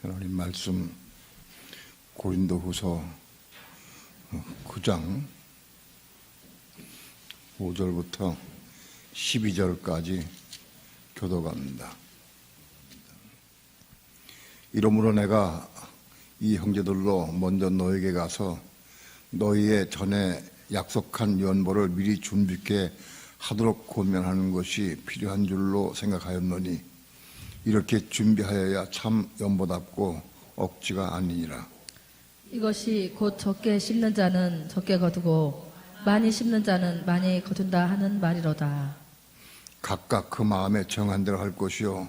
하나님 말씀 고린도후서 9장 5절부터 12절까지 교독합니다. 이러므로 내가 이 형제들로 먼저 너에게 가서 너희의 전에 약속한 연보를 미리 준비케 하도록 권면하는 것이 필요한 줄로 생각하였노니 이렇게 준비하여야 참 연보답고 억지가 아니니라. 이것이 곧 적게 심는 자는 적게 거두고 많이 심는 자는 많이 거둔다 하는 말이로다. 각각 그 마음에 정한 대로 할 것이요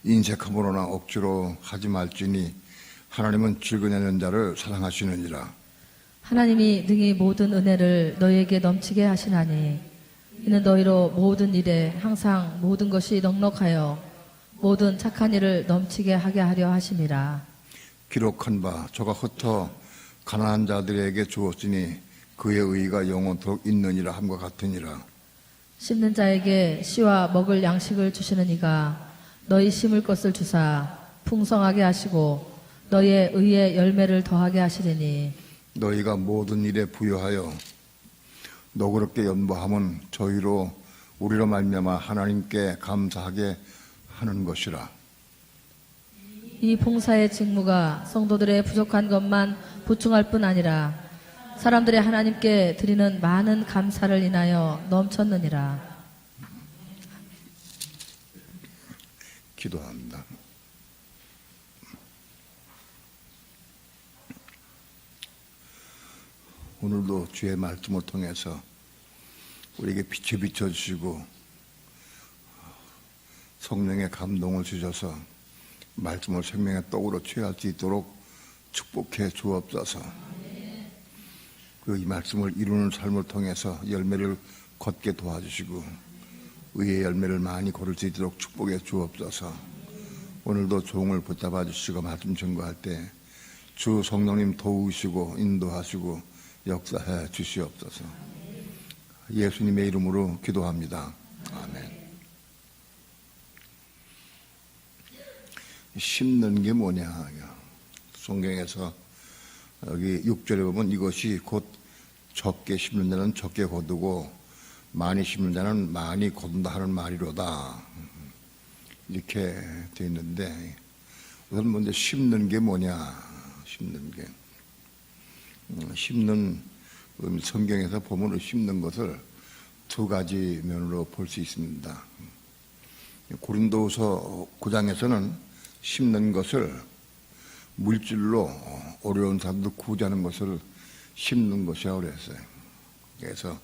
인색함으로나 억지로 하지 말지니 하나님은 질그냐는 자를 사랑하시느니라. 하나님이 능히 모든 은혜를 너희에게 넘치게 하시나니 이는 너희로 모든 일에 항상 모든 것이 넉넉하여 모든 착한 일을 넘치게 하게 하려 하심이라. 기록한 바 저가 흩어 가난한 자들에게 주었으니 그의 의가 영원토록 있느니라 함과 같으니라. 심는 자에게 씨와 먹을 양식을 주시는 이가 너희 심을 것을 주사 풍성하게 하시고 너희의 의의 열매를 더하게 하시리니 너희가 모든 일에 부여하여 너그럽게 연보함은 저희로 우리로 말미암아 하나님께 감사하게 하는 것이라. 이 봉사의 직무가 성도들의 부족한 것만 보충할 뿐 아니라 사람들의 하나님께 드리는 많은 감사를 인하여 넘쳤느니라. 기도합니다. 오늘도 주의 말씀을 통해서 우리에게 빛을 비춰주시고 성령의 감동을 주셔서 말씀을 생명의 떡으로 취할 수 있도록 축복해 주옵소서. 그 이 말씀을 이루는 삶을 통해서 열매를 걷게 도와주시고 의의 열매를 많이 거둘 수 있도록 축복해 주옵소서. 오늘도 종을 붙잡아 주시고 말씀 증거할 때 주 성령님 도우시고 인도하시고 역사해 주시옵소서. 예수님의 이름으로 기도합니다. 아멘. 심는 게 뭐냐? 성경에서 여기 6절에 보면 이것이 곧 적게 심는 자는 적게 거두고 많이 심는 자는 많이 거둔다 하는 말이로다. 이렇게 되어 있는데 우선 먼저 심는 게 뭐냐? 심는 성경에서 보면 심는 것을 두 가지 면으로 볼 수 있습니다. 고린도후서 9장에서는 심는 것을 물질로 어려운 사람들 구제하는 것을 심는 것이라고 그랬어요. 그래서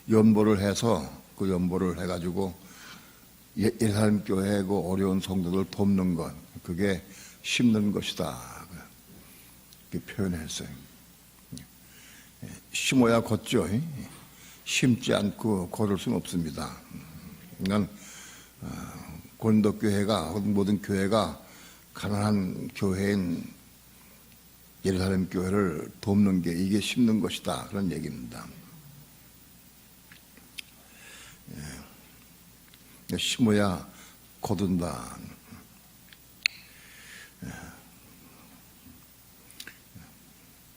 연보를 해서 그 연보를 해가지고 예산 교회고 어려운 성도들 돕는 것, 그게 심는 것이다. 이렇게 표현했어요. 심어야 걷죠. 심지 않고 걸을 수는 없습니다. 그러니까 고린도 교회가 모든 교회가 가난한 교회인 예루살렘 교회를 돕는 게 이게 심는 것이다 그런 얘기입니다. 심어야 거둔다.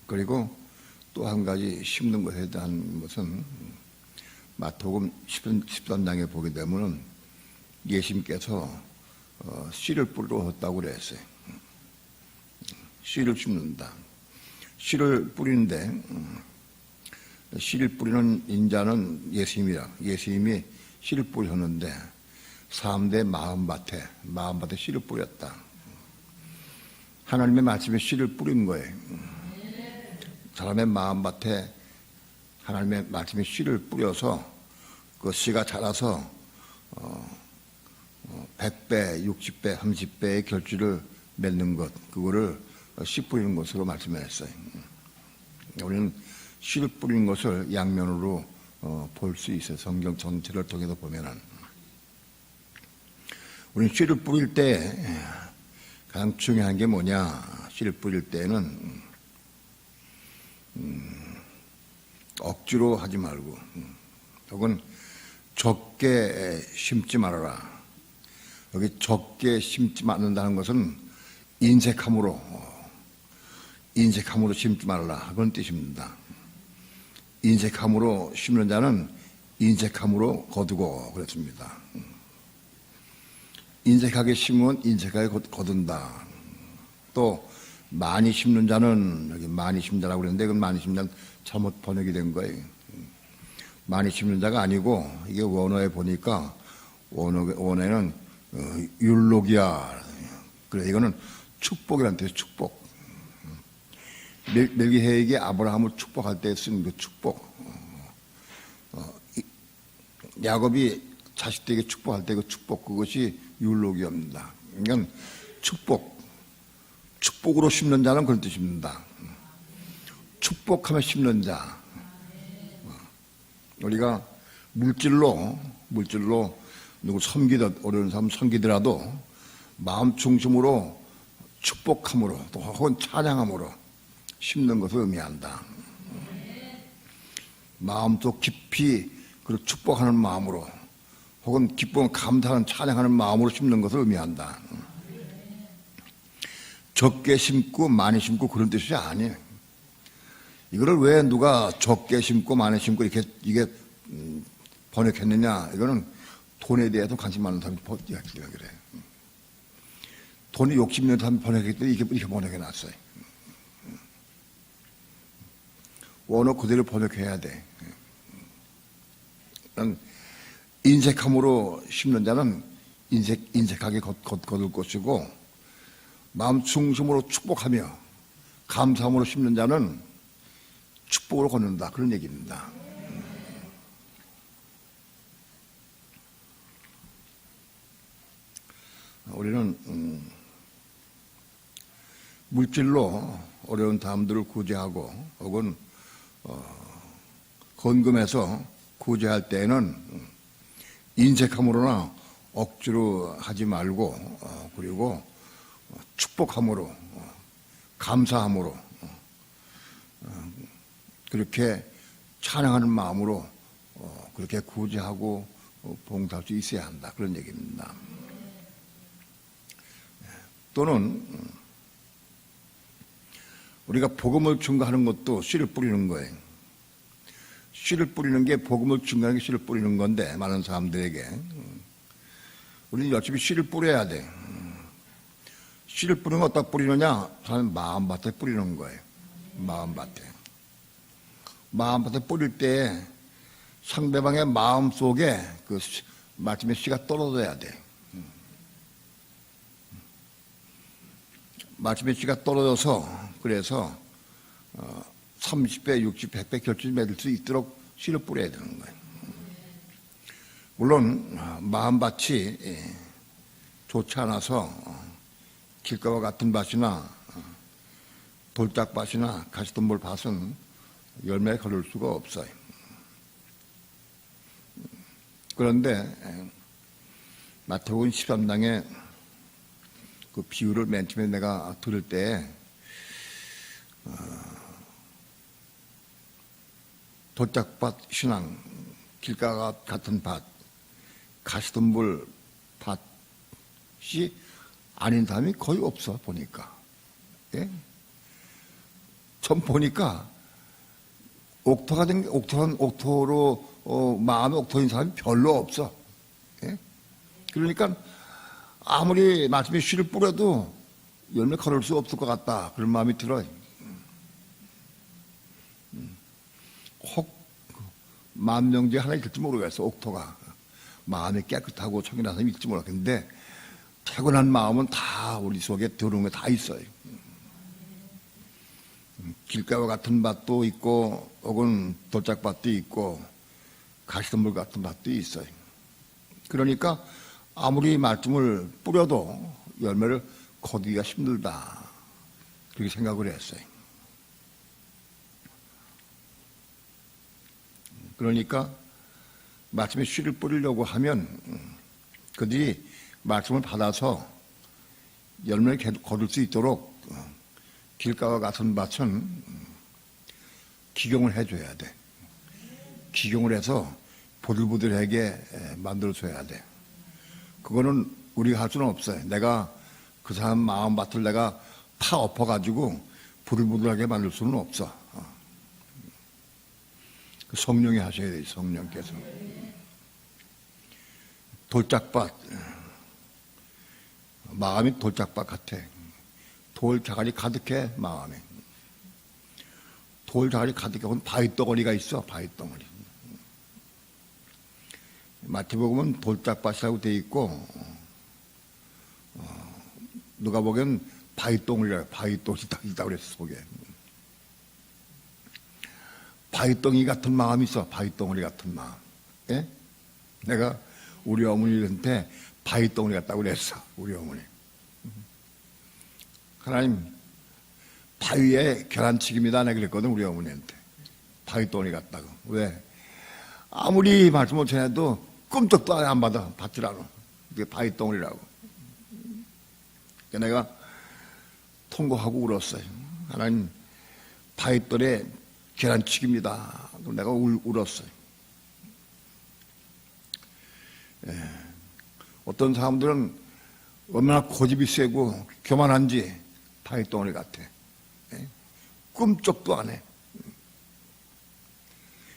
그리고 또 한 가지 심는 것에 대한 것은 마태복음 13장에 보게 되면 예수님께서 씨를 뿌렸다고 그랬어요. 씨를 심는다. 씨를 뿌리는데 씨를 뿌리는 인자는 예수님이라. 예수님이 씨를 뿌리셨는데 사람들의 마음밭에 씨를 뿌렸다. 하나님의 말씀에 씨를 뿌린 거예요. 사람의 마음밭에 하나님의 말씀에 씨를 뿌려서 그 씨가 자라서 100배, 60배, 30배의 결실을 맺는 것, 그거를 씨 뿌리는 것으로 말씀했어요. 우리는 씨를 뿌리는 것을 양면으로 볼 수 있어요. 성경 전체를 통해서 보면은. 우리는 씨를 뿌릴 때 가장 중요한 게 뭐냐? 씨를 뿌릴 때는 억지로 하지 말고 혹은 적게 심지 말아라. 여기 적게 심지 않는다는 것은 인색함으로 심지 말라 그런 뜻입니다. 인색함으로 심는 자는 인색함으로 거두고 그랬습니다. 인색하게 심으면 인색하게 거둔다. 또 많이 심는 자는 여기 많이 심는 자라고 그랬는데 그건 많이 심는 자는 잘못 번역이 된 거예요. 많이 심는 자가 아니고 이게 원어에 보니까 원어에는 율로기야. 그래 이거는 축복이라는 뜻이에요. 축복. 멜기세덱이 아브라함을 축복할 때 쓴 그 축복. 야곱이 자식들에게 축복할 때 그 축복 그것이 율로기입니다. 그러니까 축복으로 심는 자는 그런 뜻입니다. 축복하며 심는 자. 우리가 물질로 누구 어려운 사람 섬기더라도 마음 중심으로 축복함으로 또 혹은 찬양함으로 심는 것을 의미한다. 마음속 깊이 그 축복하는 마음으로 혹은 기쁨, 감사하는 찬양하는 마음으로 심는 것을 의미한다. 적게 심고 많이 심고 그런 뜻이 아니에요. 이거를 왜 누가 적게 심고 많이 심고 이게 번역했느냐? 이거는 돈에 대해서 관심 많은 사람이 번역했기가 그래. 돈이 욕심 있는 사람이 번역했기 때문에 이렇게 번역해 놨어요. 원어 그대로 번역해야 돼. 인색함으로 심는 자는 인색하게 거둘 것이고 마음 중심으로 축복하며 감사함으로 심는 자는 축복으로 걷는다. 그런 얘기입니다. 우리는 물질로 어려운 사람들을 구제하고 혹은 헌금해서 구제할 때에는 인색함으로나 억지로 하지 말고 그리고 축복함으로 감사함으로 그렇게 찬양하는 마음으로 그렇게 구제하고 봉사할 수 있어야 한다. 그런 얘기입니다. 또는 우리가 복음을 증거하는 것도 씨를 뿌리는 거예요. 씨를 뿌리는 게 복음을 증거하는 게 씨를 뿌리는 건데 많은 사람들에게 우리는 열심히 씨를 뿌려야 돼. 씨를 뿌리는 거 어디다 뿌리느냐? 사람 마음밭에 뿌리는 거예요. 마음밭에 뿌릴 때 상대방의 마음 속에 그 마침에 씨가 떨어져야 돼. 마침에 씨가 떨어져서 그래서 30배, 60배, 100배 결실을 맺을 수 있도록 씨를 뿌려야 되는 거예요. 물론 마음밭이 좋지 않아서 길가와 같은 밭이나 돌짝밭이나 가시덤불 밭은 열매에 거둘 수가 없어요. 그런데 마태복음 13장에 그 비유를 맨 처음에 내가 들을 때 돌짝밭 신앙, 길가와 같은 밭, 가시덤불 밭이 아닌 사람이 거의 없어 보니까. 예? 처음 보니까 옥토로 마음에 옥토인 사람이 별로 없어. 예? 그러니까 아무리 말씀에 씨를 뿌려도 열매 거둘 수 없을 것 같다. 그런 마음이 들어요. 혹 만명제 하나 있을지 모르겠어. 옥토가 마음이 깨끗하고 청결한 사람이 있을지 모르겠는데 태어난 마음은 다 우리 속에 들어오는 게 다 있어요. 길가와 같은 밭도 있고 혹은 돌짝밭도 있고 가시덤불 같은 밭도 있어요. 그러니까 아무리 말씀을 뿌려도 열매를 거두기가 힘들다. 그렇게 생각을 했어요. 그러니까 말씀에 씨를 뿌리려고 하면 그들이 말씀을 받아서 열매를 거둘 수 있도록 길가와 같은 밭은 기경을 해줘야 돼. 기경을 해서 보들보들하게 만들어줘야 돼. 그거는 우리가 할 수는 없어요. 내가 그 사람 마음밭을 내가 파 엎어가지고 부들부들하게 만들 수는 없어. 그 성령이 하셔야 돼요. 성령께서. 돌짝밭, 마음이 돌짝밭 같아. 돌 자갈이 가득해. 마음에 돌 자갈이 가득해. 바위덩어리가 있어. 바위덩어리. 마태복음은 돌짝밭이라고 돼 있고, 누가 보기엔 바위덩어리라. 바위덩어리 딱 있다고 그랬어. 속에 바위덩이 같은 마음이 있어. 바위덩어리 같은 마음. 예? 내가 우리 어머니한테 바위덩어리 같다고 그랬어. 우리 어머니. 하나님, 바위에 계란치기입니다. 내가 그랬거든. 우리 어머니한테. 바위덩어리 같다고. 왜? 아무리 말씀을 전해도 끔찍도 안 받아. 받질 않아. 그게 바위덩어리라고. 내가 통곡하고 울었어요. 하나님, 바위덩어리에 계란치기입니다. 내가 울었어요. 예. 어떤 사람들은 얼마나 고집이 세고 교만한지 바위덩어리 같아. 예? 꿈쩍도 안 해.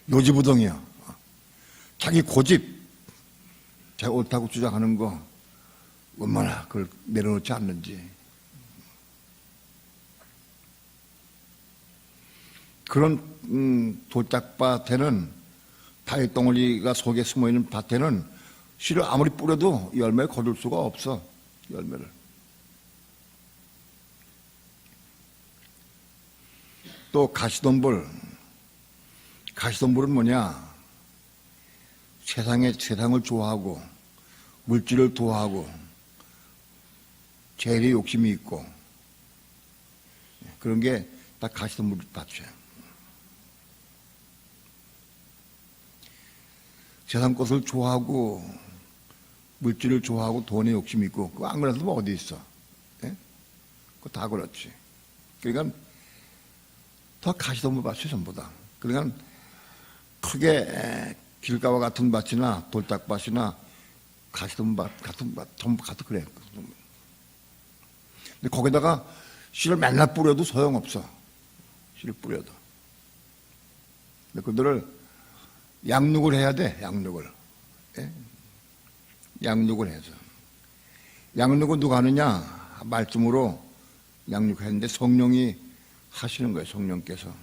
요지부동이야. 자기 고집, 자기 옳다고 주장하는 거 얼마나 그걸 내려놓지 않는지. 그런 돌짝밭에는, 바위덩어리가 속에 숨어있는 밭에는 씨를 아무리 뿌려도 열매를 거둘 수가 없어. 열매를. 또 가시덤불. 가시덤불은 뭐냐? 세상을 좋아하고 물질을 좋아하고 재일에 욕심이 있고 그런 게 다 가시덤불 밭이야. 세상 것을 좋아하고 물질을 좋아하고 돈에 욕심이 있고 그거 안 그래도 뭐 어디 있어? 예? 그거 다 그렇지. 그러니까 더 가시덤불 밭이 전부 다. 그러니까 크게 길가와 같은 밭이나 돌짝밭이나 가시덤불 밭 같은 밭 전부 가득 그래. 근데 거기다가 씨를 맨날 뿌려도 소용없어. 씨를 뿌려도. 근데 그들을 양육을 해야 돼. 양육을. 예? 양육을 해서. 양육은 누가 하느냐? 말씀으로 양육했는데 성령이 하시는 거예요. 성령께서.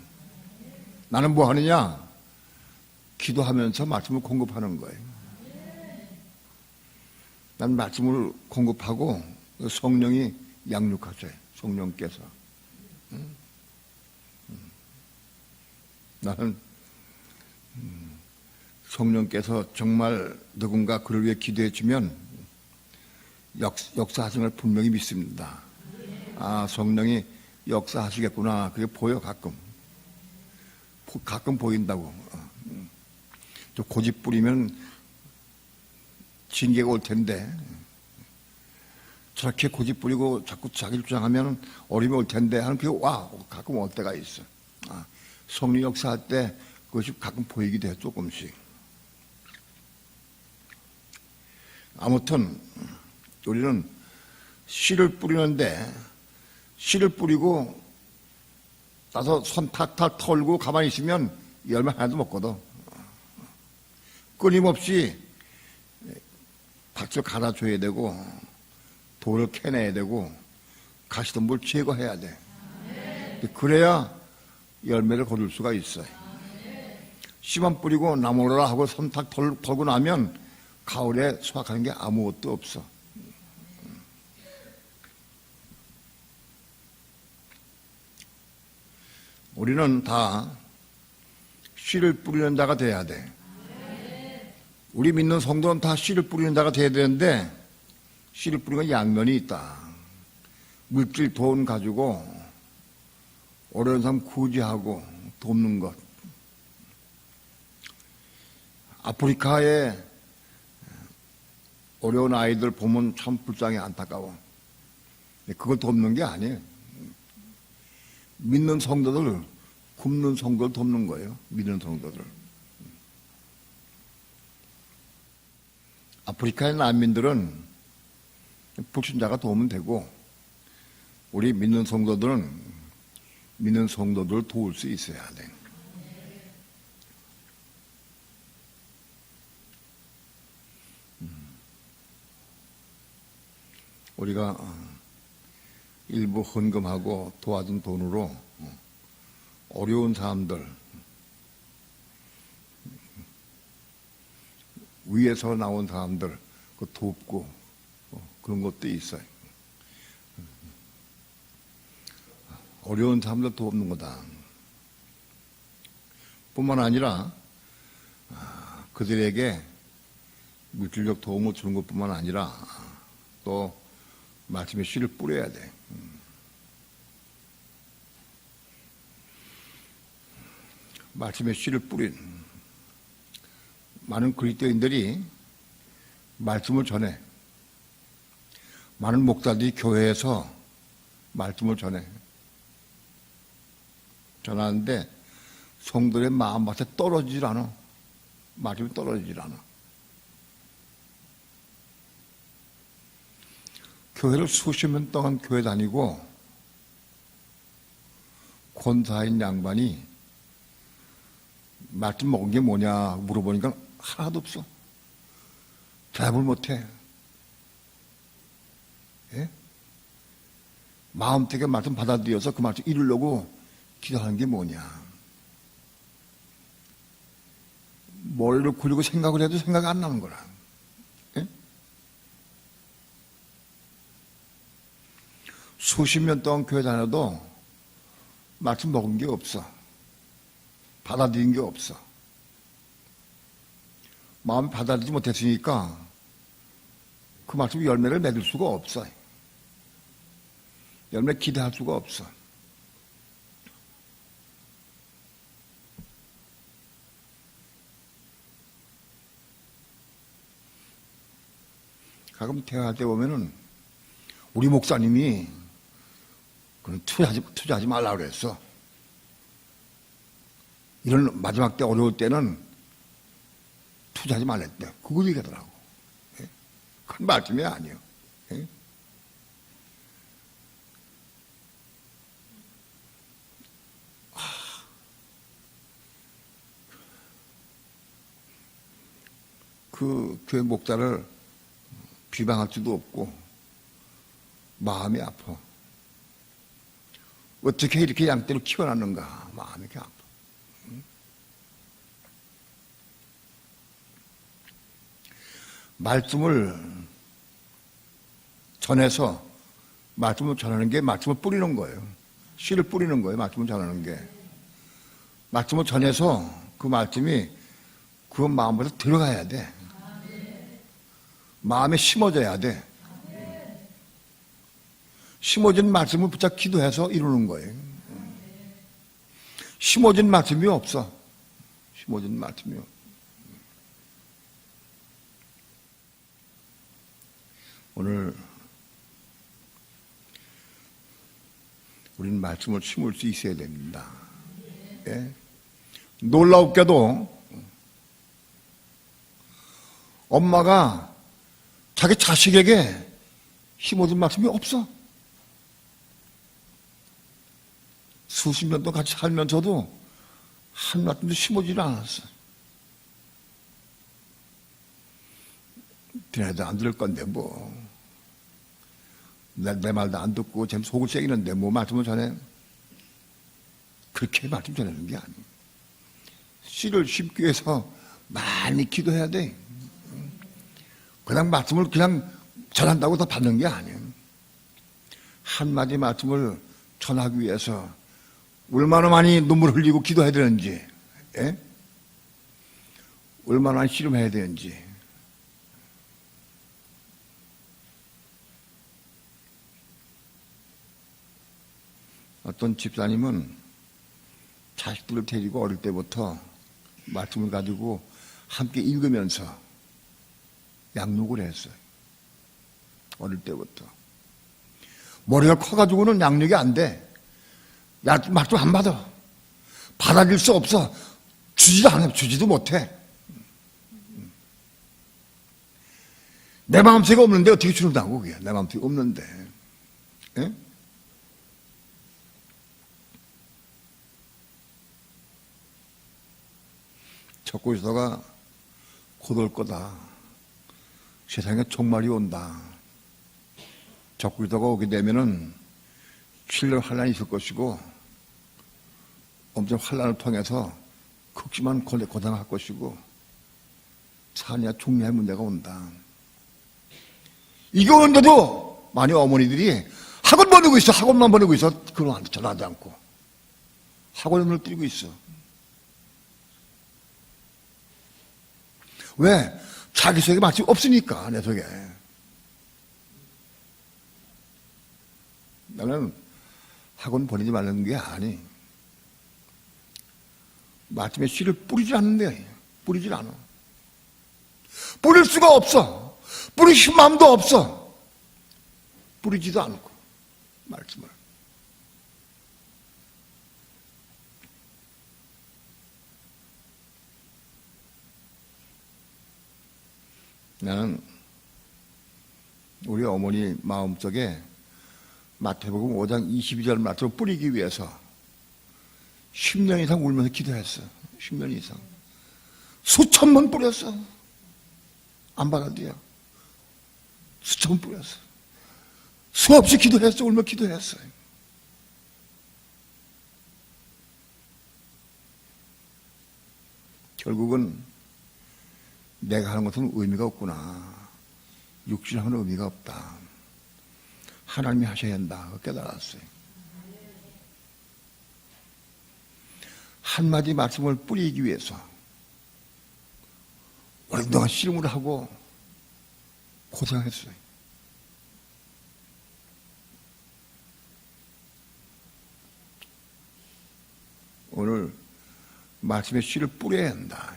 나는 뭐 하느냐? 기도하면서 말씀을 공급하는 거예요. 난 말씀을 공급하고 성령이 양육하셔요. 성령께서. 나는 성령께서 정말 누군가 그를 위해 기도해 주면 역사하시는 걸 분명히 믿습니다. 아, 성령이 역사하시겠구나. 그게 보여. 가끔 보인다고. 저 고집 부리면 징계가 올 텐데 저렇게 고집 부리고 자꾸 자기를 주장하면 어려움이 올 텐데 하는 그게 가끔 올 때가 있어. 성령 역사할 때 그것이 가끔 보이기도 해. 조금씩. 아무튼 우리는 씨를 뿌리는데 씨를 뿌리고 나서 손 탁탁 털고 가만히 있으면 열매 하나도 못 거둬. 끊임없이 밭을 갈아줘야 되고 돌을 캐내야 되고 가시덤불 제거해야 돼. 그래야 열매를 거둘 수가 있어요. 씨만 뿌리고 나무라 하고 손 탁 털고 나면 가을에 수확하는 게 아무것도 없어. 우리는 다 씨를 뿌리는 자가 돼야 돼. 우리 믿는 성도는 다 씨를 뿌리는 자가 돼야 되는데 씨를 뿌리는 양면이 있다. 물질 돈 가지고 어려운 사람 구제하고 돕는 것. 아프리카에 어려운 아이들 보면 참 불쌍해. 안타까워. 그걸 돕는 게 아니에요. 믿는 성도들, 굶는 성도들 돕는 거예요. 믿는 성도들. 아프리카의 난민들은 불신자가 도우면 되고 우리 믿는 성도들은 믿는 성도들을 도울 수 있어야 돼. 우리가 일부 헌금하고 도와준 돈으로 어려운 사람들, 위에서 나온 사람들 그 돕고 그런 것도 있어요. 어려운 사람들 돕는 거다. 뿐만 아니라 그들에게 물질적 도움을 주는 것뿐만 아니라 또 말씀의 씨를 뿌려야 돼. 말씀의 씨를 뿌린 많은 그리스도인들이 말씀을 전해. 많은 목사들이 교회에서 말씀을 전하는데 성도의 마음밭에 떨어지질 않아. 말씀이 떨어지질 않아. 교회를 수십 년 동안 교회 다니고 권사인 양반이 말씀 먹은 게 뭐냐 물어보니까 하나도 없어. 대답을 못해. 예? 마음속에 말씀 받아들여서 그 말씀 이루려고 기도하는 게 뭐냐. 머리를 굴리고 생각을 해도 생각이 안 나는 거라. 예? 수십 년 동안 교회 다녀도 말씀 먹은 게 없어. 받아들인 게 없어. 마음이 받아들이지 못했으니까 그 말씀 열매를 맺을 수가 없어. 열매 기대할 수가 없어. 가끔 대화할 때 보면은 우리 목사님이 그런 투자하지 말라고 그랬어. 이런 마지막 때 어려울 때는 투자하지 말랬대. 그걸 얘기하더라고. 예? 그건 말씀이 아니에요. 예? 그 교회 목사를 비방할 수도 없고 마음이 아파. 어떻게 이렇게 양떼로 키워놨는가. 마음이 이렇게 아파. 말씀을 전해서 말씀을 전하는 게 말씀을 뿌리는 거예요. 씨를 뿌리는 거예요. 말씀을 전하는 게. 말씀을 전해서 그 말씀이 그 마음으로 들어가야 돼. 마음에 심어져야 돼. 심어진 말씀을 붙잡 기도해서 이루는 거예요. 심어진 말씀이 없어. 심어진 말씀이 없어. 오늘 우리는 말씀을 심을 수 있어야 됩니다. 예? 놀라웠게도 엄마가 자기 자식에게 심어준 말씀이 없어. 수십 년도 같이 살면서도 한 말씀도 심어지지 않았어. 걔네도 안 들을 건데 뭐. 내 말도 안 듣고 쟤 속을 새기는데 뭐 말씀을 전해. 그렇게 말씀 전하는 게 아니에요. 씨를 심기 위해서 많이 기도해야 돼. 그냥 말씀을 그냥 전한다고 다 받는 게 아니에요. 한마디 말씀을 전하기 위해서 얼마나 많이 눈물 흘리고 기도해야 되는지, 예? 얼마나 많이 씨름해야 되는지. 어떤 집사님은 자식들을 데리고 어릴 때부터 말씀을 가지고 함께 읽으면서 양육을 했어요. 어릴 때부터. 머리가 커가지고는 양육이 안 돼. 야, 말씀 안 받아. 받아줄 수 없어. 주지도 않아. 주지도 못해. 내 마음속에 없는데 어떻게 주는다고 그게. 내 마음속에 없는데. 예? 적고 있어가 곧 올 거다. 세상에 종말이 온다. 적고 있어가 오게 되면은 7년 환란이 있을 것이고 엄청 환란을 통해서 극심한 고생할 것이고 찬이야 종려의 문제가 온다. 이게 오는데도 많이 어머니들이 학원 보내고 있어. 학원만 보내고 있어. 그럼 전화하지 않고 학원에 눈을 뜨고 있어. 왜? 자기 속에 마치 없으니까. 내 속에. 나는 학원 보내지 말라는 게 아니. 마침에 씨를 뿌리지 않는데 뿌리질 않아. 뿌릴 수가 없어. 뿌리실 마음도 없어. 뿌리지도 않고 말씀을. 나는 우리 어머니 마음속에 마태복음 5장 22절 말씀을 뿌리기 위해서 10년 이상 울면서 기도했어. 10년 이상. 수천 번 뿌렸어. 안 받아도요. 수천 번 뿌렸어. 수없이 기도했어. 울며 기도했어. 결국은 내가 하는 것은 의미가 없구나. 육신하는 의미가 없다. 하나님이 하셔야 한다. 깨달았어요. 한마디 말씀을 뿌리기 위해서 오랫동안 씨름을 하고 고생했어요. 오늘 말씀의 씨를 뿌려야 한다.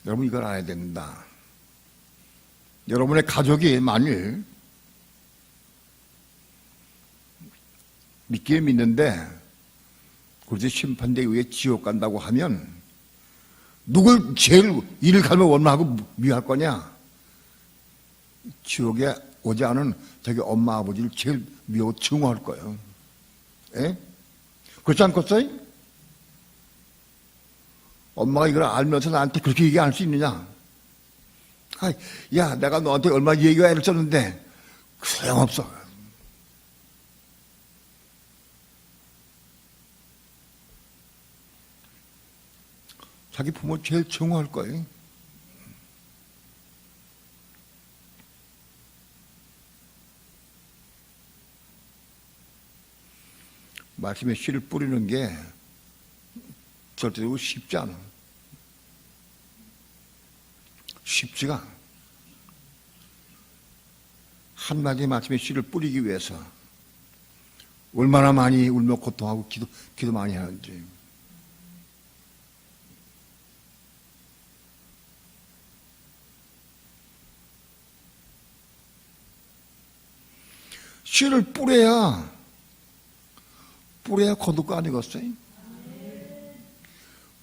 여러분 이걸 알아야 된다. 여러분의 가족이 만일 믿기에 믿는데 그래서 심판대 위에 지옥 간다고 하면 누굴 제일 이를 갈면 원망하고 미워할 거냐? 지옥에 오지 않은 자기 엄마 아버지를 제일 미워하고 증오할 거예요. 에? 그렇지 않겠어요? 엄마가 이걸 알면서 나한테 그렇게 얘기할 수 있느냐? 야, 내가 너한테 얼마나 얘기가 애를 썼는데 소용없어. 자기 부모 제일 증오할 거예요. 말씀에 씨를 뿌리는 게 절대로 쉽지 않아. 쉽지가 않아. 한마디 말씀에 씨를 뿌리기 위해서 얼마나 많이 울며 고통하고 기도 많이 하는지. 씨를 뿌려야 거둘 거 아니겠어요?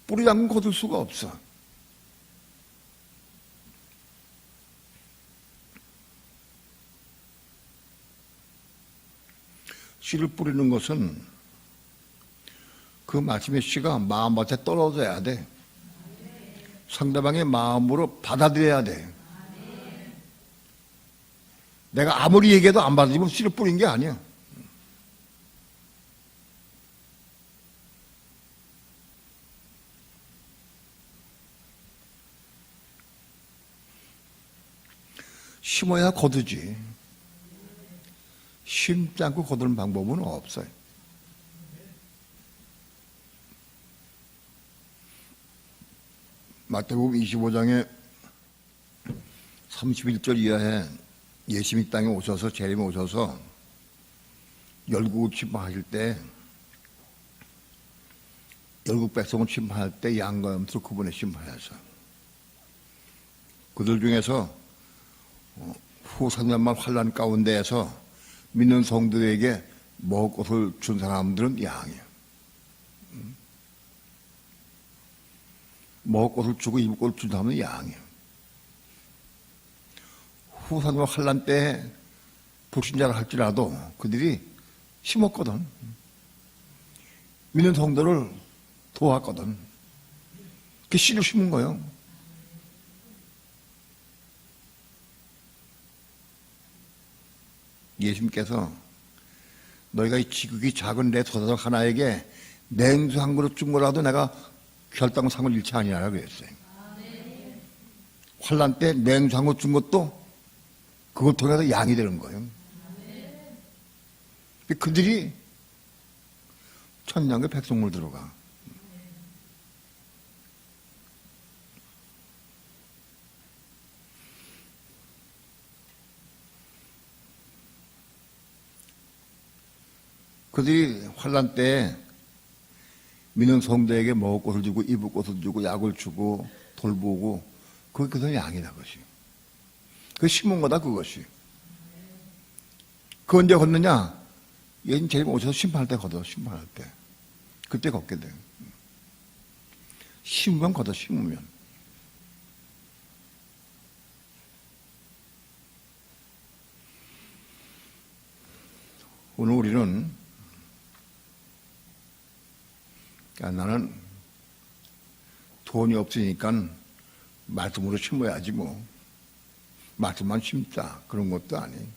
뿌리지 않고 거둘 수가 없어. 씨를 뿌리는 것은 그 말씀의 씨가 마음밭에 떨어져야 돼. 상대방의 마음으로 받아들여야 돼. 내가 아무리 얘기해도 안 받아들이면 씨를 뿌린 게 아니야. 심어야 거두지. 심지 않고 거두는 방법은 없어요. 마태복음 25장에 31절 이하에 예수님이 땅에 오셔서 재림에 오셔서 열국을 침방하실 때 열국 백성을 침방할 때 양과 염소로 구분해 침방해서 그들 중에서 후 3년만 환란 가운데에서 믿는 성도에게 먹을 것을 준 사람들은 양이에요. 먹을 것을 주고 입을 것을 준 사람은 양이에요. 후 3년 환란 때 불신자를 할지라도 그들이 심었거든. 믿는 성도를 도왔거든. 그 씨를 심은 거예요. 예수님께서 너희가 이 지극히 작은 내 도자석 하나에게 냉수 한 그릇 준 거라도 내가 결당상을 잃지 아니하라 그랬어요. 환난 때 냉수 한 그릇 준 것도 그걸 통해서 양이 되는 거예요. 그들이 천냥의 백성물 들어가. 그들이 환난 때 믿는 성도에게 먹을 것을 주고 입을 것을 주고 약을 주고 돌보고 그게 그들의 양이다 그것이. 그 심은 거다 그것이. 그 언제 걷느냐? 얘는 제일 오셔서 심판할 때 걷어. 심판할 때. 그때 걷게 돼. 심으면 걷어. 심으면. 오늘 우리는 나는 돈이 없으니까 말씀으로 심어야지 뭐. 말씀만 심자. 그런 것도 아니.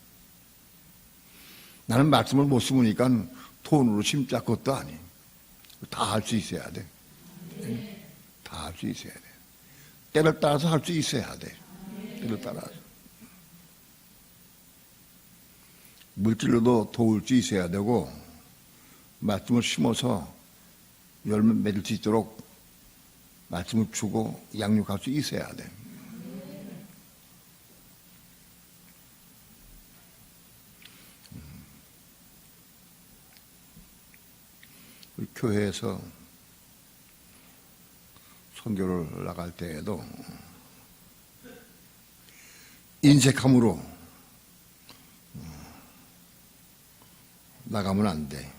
나는 말씀을 못 심으니까 돈으로 심자. 그것도 아니. 다 할 수 있어야 돼. 다 할 수 있어야 돼. 때를 따라서 할 수 있어야 돼. 때를 따라서. 물질로도 도울 수 있어야 되고 말씀을 심어서 열매 맺을 수 있도록 말씀을 주고 양육할 수 있어야 돼. 우리 교회에서 선교를 나갈 때에도 인색함으로 나가면 안 돼.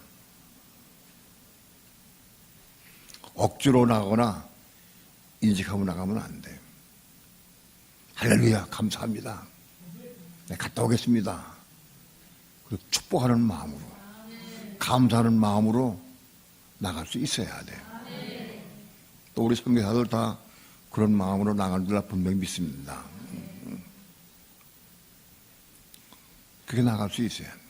억지로 나가거나 인식하고 나가면 안 돼. 할렐루야, 감사합니다. 네, 갔다 오겠습니다. 그리고 축복하는 마음으로, 감사하는 마음으로 나갈 수 있어야 돼. 또 우리 선교사들 다 그런 마음으로 나가는 줄 분명히 믿습니다. 그렇게 나갈 수 있어야 돼.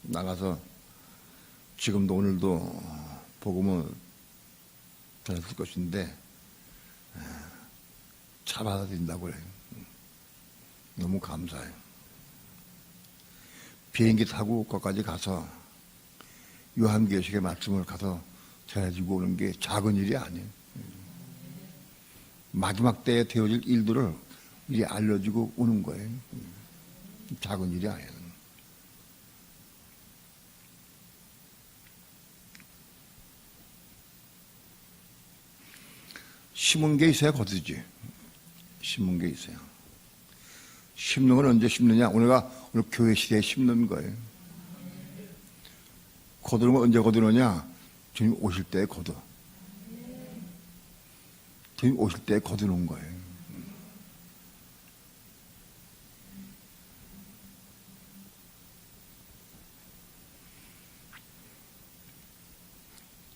나가서 지금도 오늘도 복음을 전했을 것인데 잘 받아들인다고 그래요. 너무 감사해요. 비행기 타고 거기까지 가서 요한계시록의 말씀을 가서 전해주고 오는 게 작은 일이 아니에요. 마지막 때에 되어질 일들을 미리 알려주고 오는 거예요. 작은 일이 아니에요. 심은 게 있어야 거두지. 심은 게 있어요. 심는 건 언제 심느냐? 오늘 교회 시대에 심는 거예요. 거두는 건 언제 거두느냐? 주님 오실 때 거두. 주님 오실 때 거두는 거예요.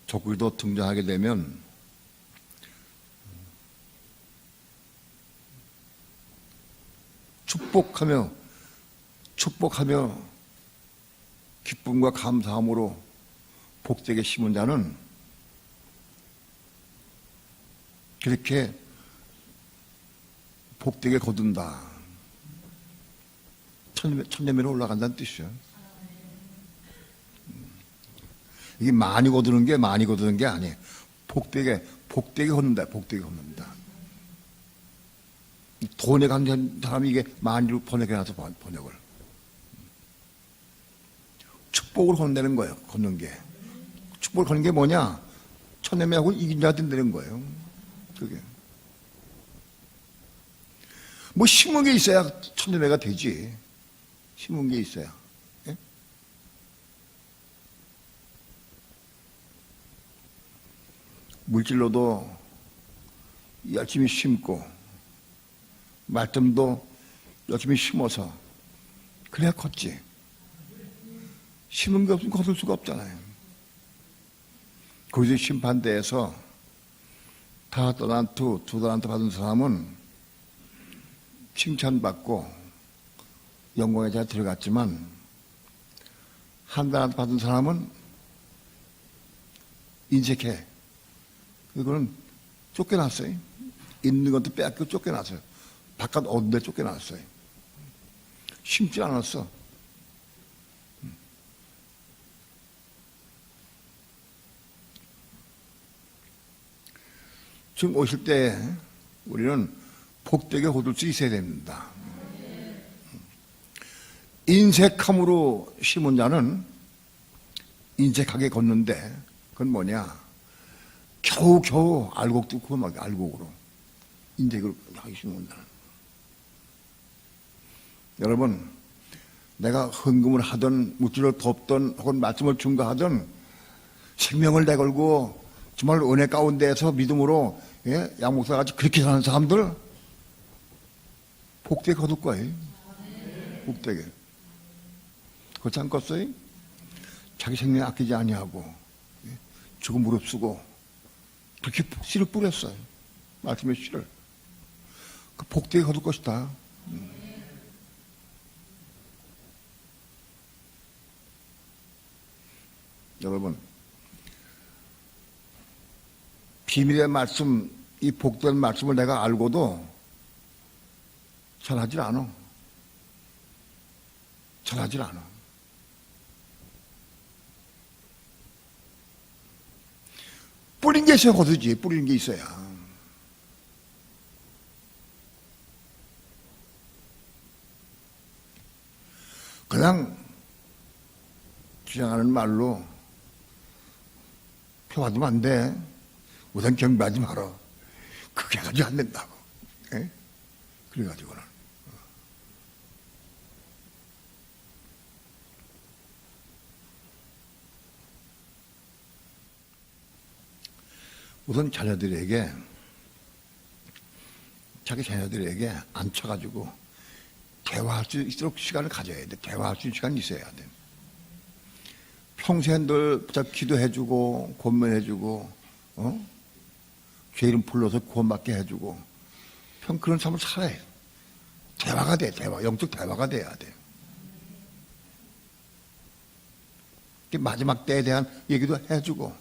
적그리스도 등장하게 되면 축복하며 기쁨과 감사함으로 복되게 심은 자는 그렇게 복되게 거둔다. 천년매로 올라간다는 뜻이죠. 이게 많이 거두는 게 아니에요. 복되게 걷는다. 복되게 걷는다. 돈에 관한 사람이 이게 많이로 번역해놔서 번역을. 축복을 건다는 거예요. 걷는 게. 축복을 거는 게 뭐냐? 천년매하고 이긴 자가 된다는 거예요. 그게. 뭐 심은 게 있어야 천년매가 되지. 심은 게 있어야. 예? 물질로도 열심히 심고 말씀도 열심히 심어서 그래야 컸지. 심은 게 없으면 거둘 수가 없잖아요. 거기서 심판대에서 다 달란트, 두 달란트 받은 사람은 칭찬받고 영광의 자리에 들어갔지만 한 달란트 받은 사람은 인색해. 그거는 쫓겨났어요. 있는 것도 빼앗기고 쫓겨났어요. 바깥 어딘데 쫓겨났어요. 심지 않았어. 지금 오실 때 우리는 복되게 거둘 수 있어야 됩니다. 인색함으로 심은 자는 인색하게 걷는데 그건 뭐냐? 겨우겨우 알곡 뚫고 막 알곡으로 인색으로 하기 심은 자는. 여러분, 내가 헌금을 하든 물질을 돕든 혹은 말씀을 증거하든 생명을 내걸고 정말 은혜 가운데에서 믿음으로 양 목사같이 그렇게 사는 사람들 복되게 거둘 거예요. 복되게. 그렇지 않겠어요? 자기 생명 아끼지 아니하고 죽음 무릅쓰고 그렇게 씨를 뿌렸어요. 말씀의 씨를. 그 복되게 거둘 것이다. 여러분, 비밀의 말씀, 이 복된 말씀을 내가 알고도 잘하질 않아. 잘하질 않아. 뿌린 게 있어야 거두지. 뿌리는 게 있어야. 그냥 주장하는 말로 표 받으면 안 돼. 우선 경배하지 마라. 그게 가지고 안 된다고. 예? 그래가지고는. 우선 자녀들에게, 자기 자녀들에게 앉혀가지고 대화할 수 있도록 시간을 가져야 돼. 대화할 수 있는 시간이 있어야 돼. 평생 늘 기도해주고, 권면해주고, 죄 이름 불러서 구원받게 해주고, 그런 삶을 살아야 해. 대화가 돼, 대화. 영적 대화가 돼야 돼. 마지막 때에 대한 얘기도 해주고.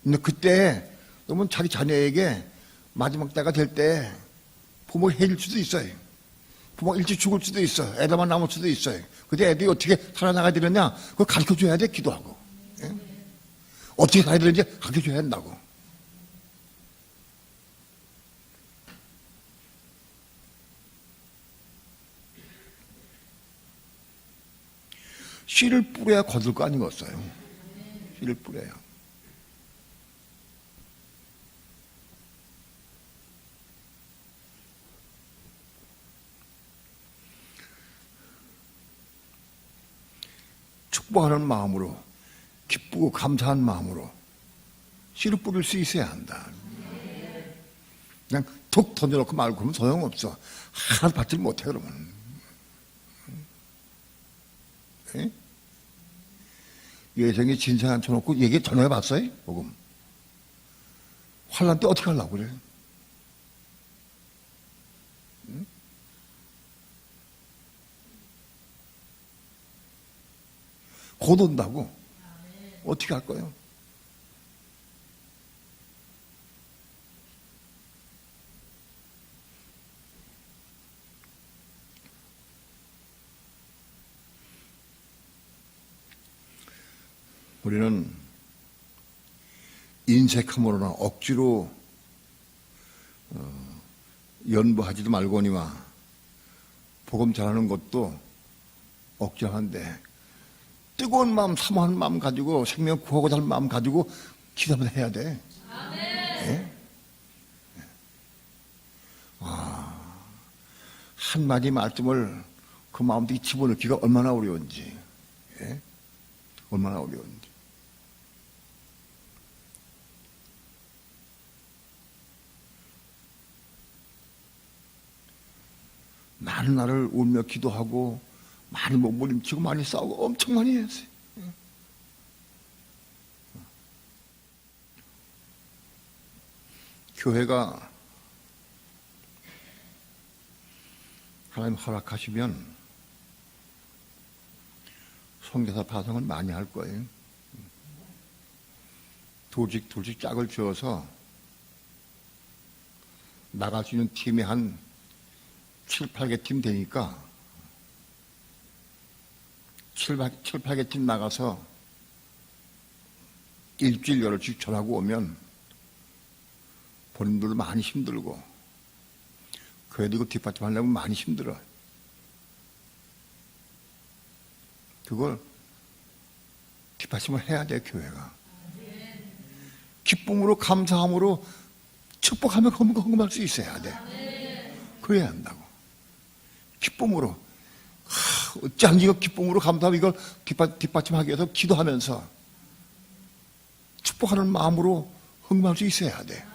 근데 그때, 그러면 자기 자녀에게 마지막 때가 될 때 부모가 해질 수도 있어요. 부모가 일찍 죽을 수도 있어. 애들만 남을 수도 있어요. 근데 애들이 어떻게 살아나가야 되느냐? 그걸 가르쳐 줘야 돼, 기도하고. 예? 어떻게 살아야 되는지 가르쳐 줘야 한다고. 씨를 뿌려야 거둘 거 아니겠어요? 씨를 뿌려야. 축복하는 마음으로, 기쁘고 감사한 마음으로 씨를 뿌릴 수 있어야 한다. 그냥 툭 던져놓고 말고 그러면 소용없어. 하나도 받지 못해, 그러면. 예? 예성이 진상 앉혀놓고 얘기 전화해봤어요? 복음. 환란 때 어떻게 하려고 그래? 응? 곧 온다고. 어떻게 할 거예요? 우리는 인색함으로나 억지로 연부하지도 말거니와 복음 전하는 것도 억지한데 뜨거운 마음, 사모하는 마음 가지고 생명 구하고자 하는 마음 가지고 기도를 해야 돼. 네? 한마디 말씀을 그 마음속에 집어넣기가 얼마나 어려운지. 예? 얼마나 어려운지. 많은 날을 울며 기도하고 많이 몸부림치고 많이 싸우고 엄청 많이 했어요. 교회가 하나님 허락하시면 선교사 파송을 많이 할 거예요. 둘씩 짝을 지어서 나갈 수 있는 팀이 한 7, 8개 팀 되니까 7, 8개 팀 나가서 일주일 열흘씩 전하고 오면 본인들도 많이 힘들고 교회도 이거 뒷받침 하려면 많이 힘들어. 그걸 뒷받침을 해야 돼, 교회가. 기쁨으로 감사함으로 축복하며 헌금할 수 있어야 돼. 그래야 한다고. 기쁨으로. 어찌하면 이거 기쁨으로 감사하며 이걸 뒷받침하기 위해서 기도하면서 축복하는 마음으로 헌금할 수 있어야 돼.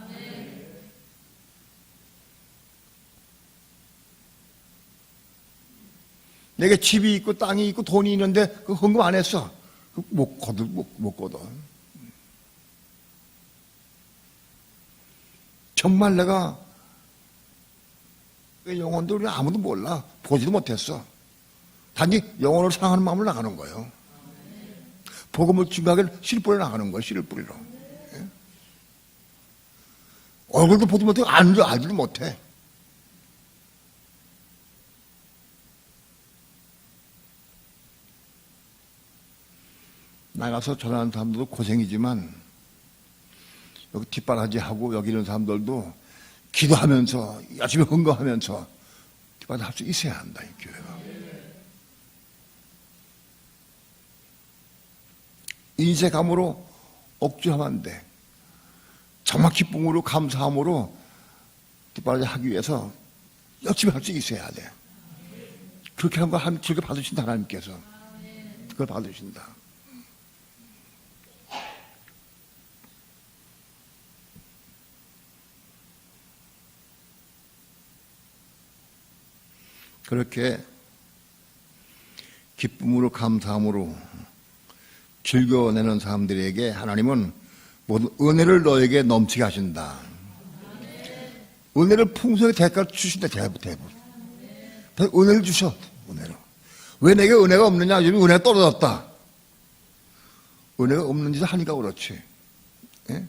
내게 집이 있고 땅이 있고 돈이 있는데 그 헌금 안 했어. 못 거둬. 정말 내가 영혼도 우리 아무도 몰라. 보지도 못했어. 단지 영혼을 사랑하는 마음으로 나가는 거예요. 복음을 증거하기를 씨를 뿌려 나가는 거예요. 씨를 뿌리러. 예? 얼굴도 보지 못해. 알지도 못해. 나가서 전하는 사람들도 고생이지만 여기 뒷바라지하고 여기 있는 사람들도 기도하면서 열심히 헌금하면서 뒷바라지 할 수 있어야 한다, 이 교회가. 인색함으로 억지하면 안 돼. 정말 기쁨으로 감사함으로 뒷바라지 하기 위해서 열심히 할 수 있어야 돼. 그렇게 하는 거 하면 즐겨 받으신다, 하나님께서. 그걸 받으신다. 그렇게 기쁨으로 감사함으로 즐겨내는 사람들에게 하나님은 모든 은혜를 너에게 넘치게 하신다. 은혜를 풍성하게 대가를 주신다. 대부분 은혜를 주셔. 은혜로. 왜 내게 은혜가 없느냐? 요즘 은혜가 떨어졌다. 은혜가 없는 짓을 하니까 그렇지. 예?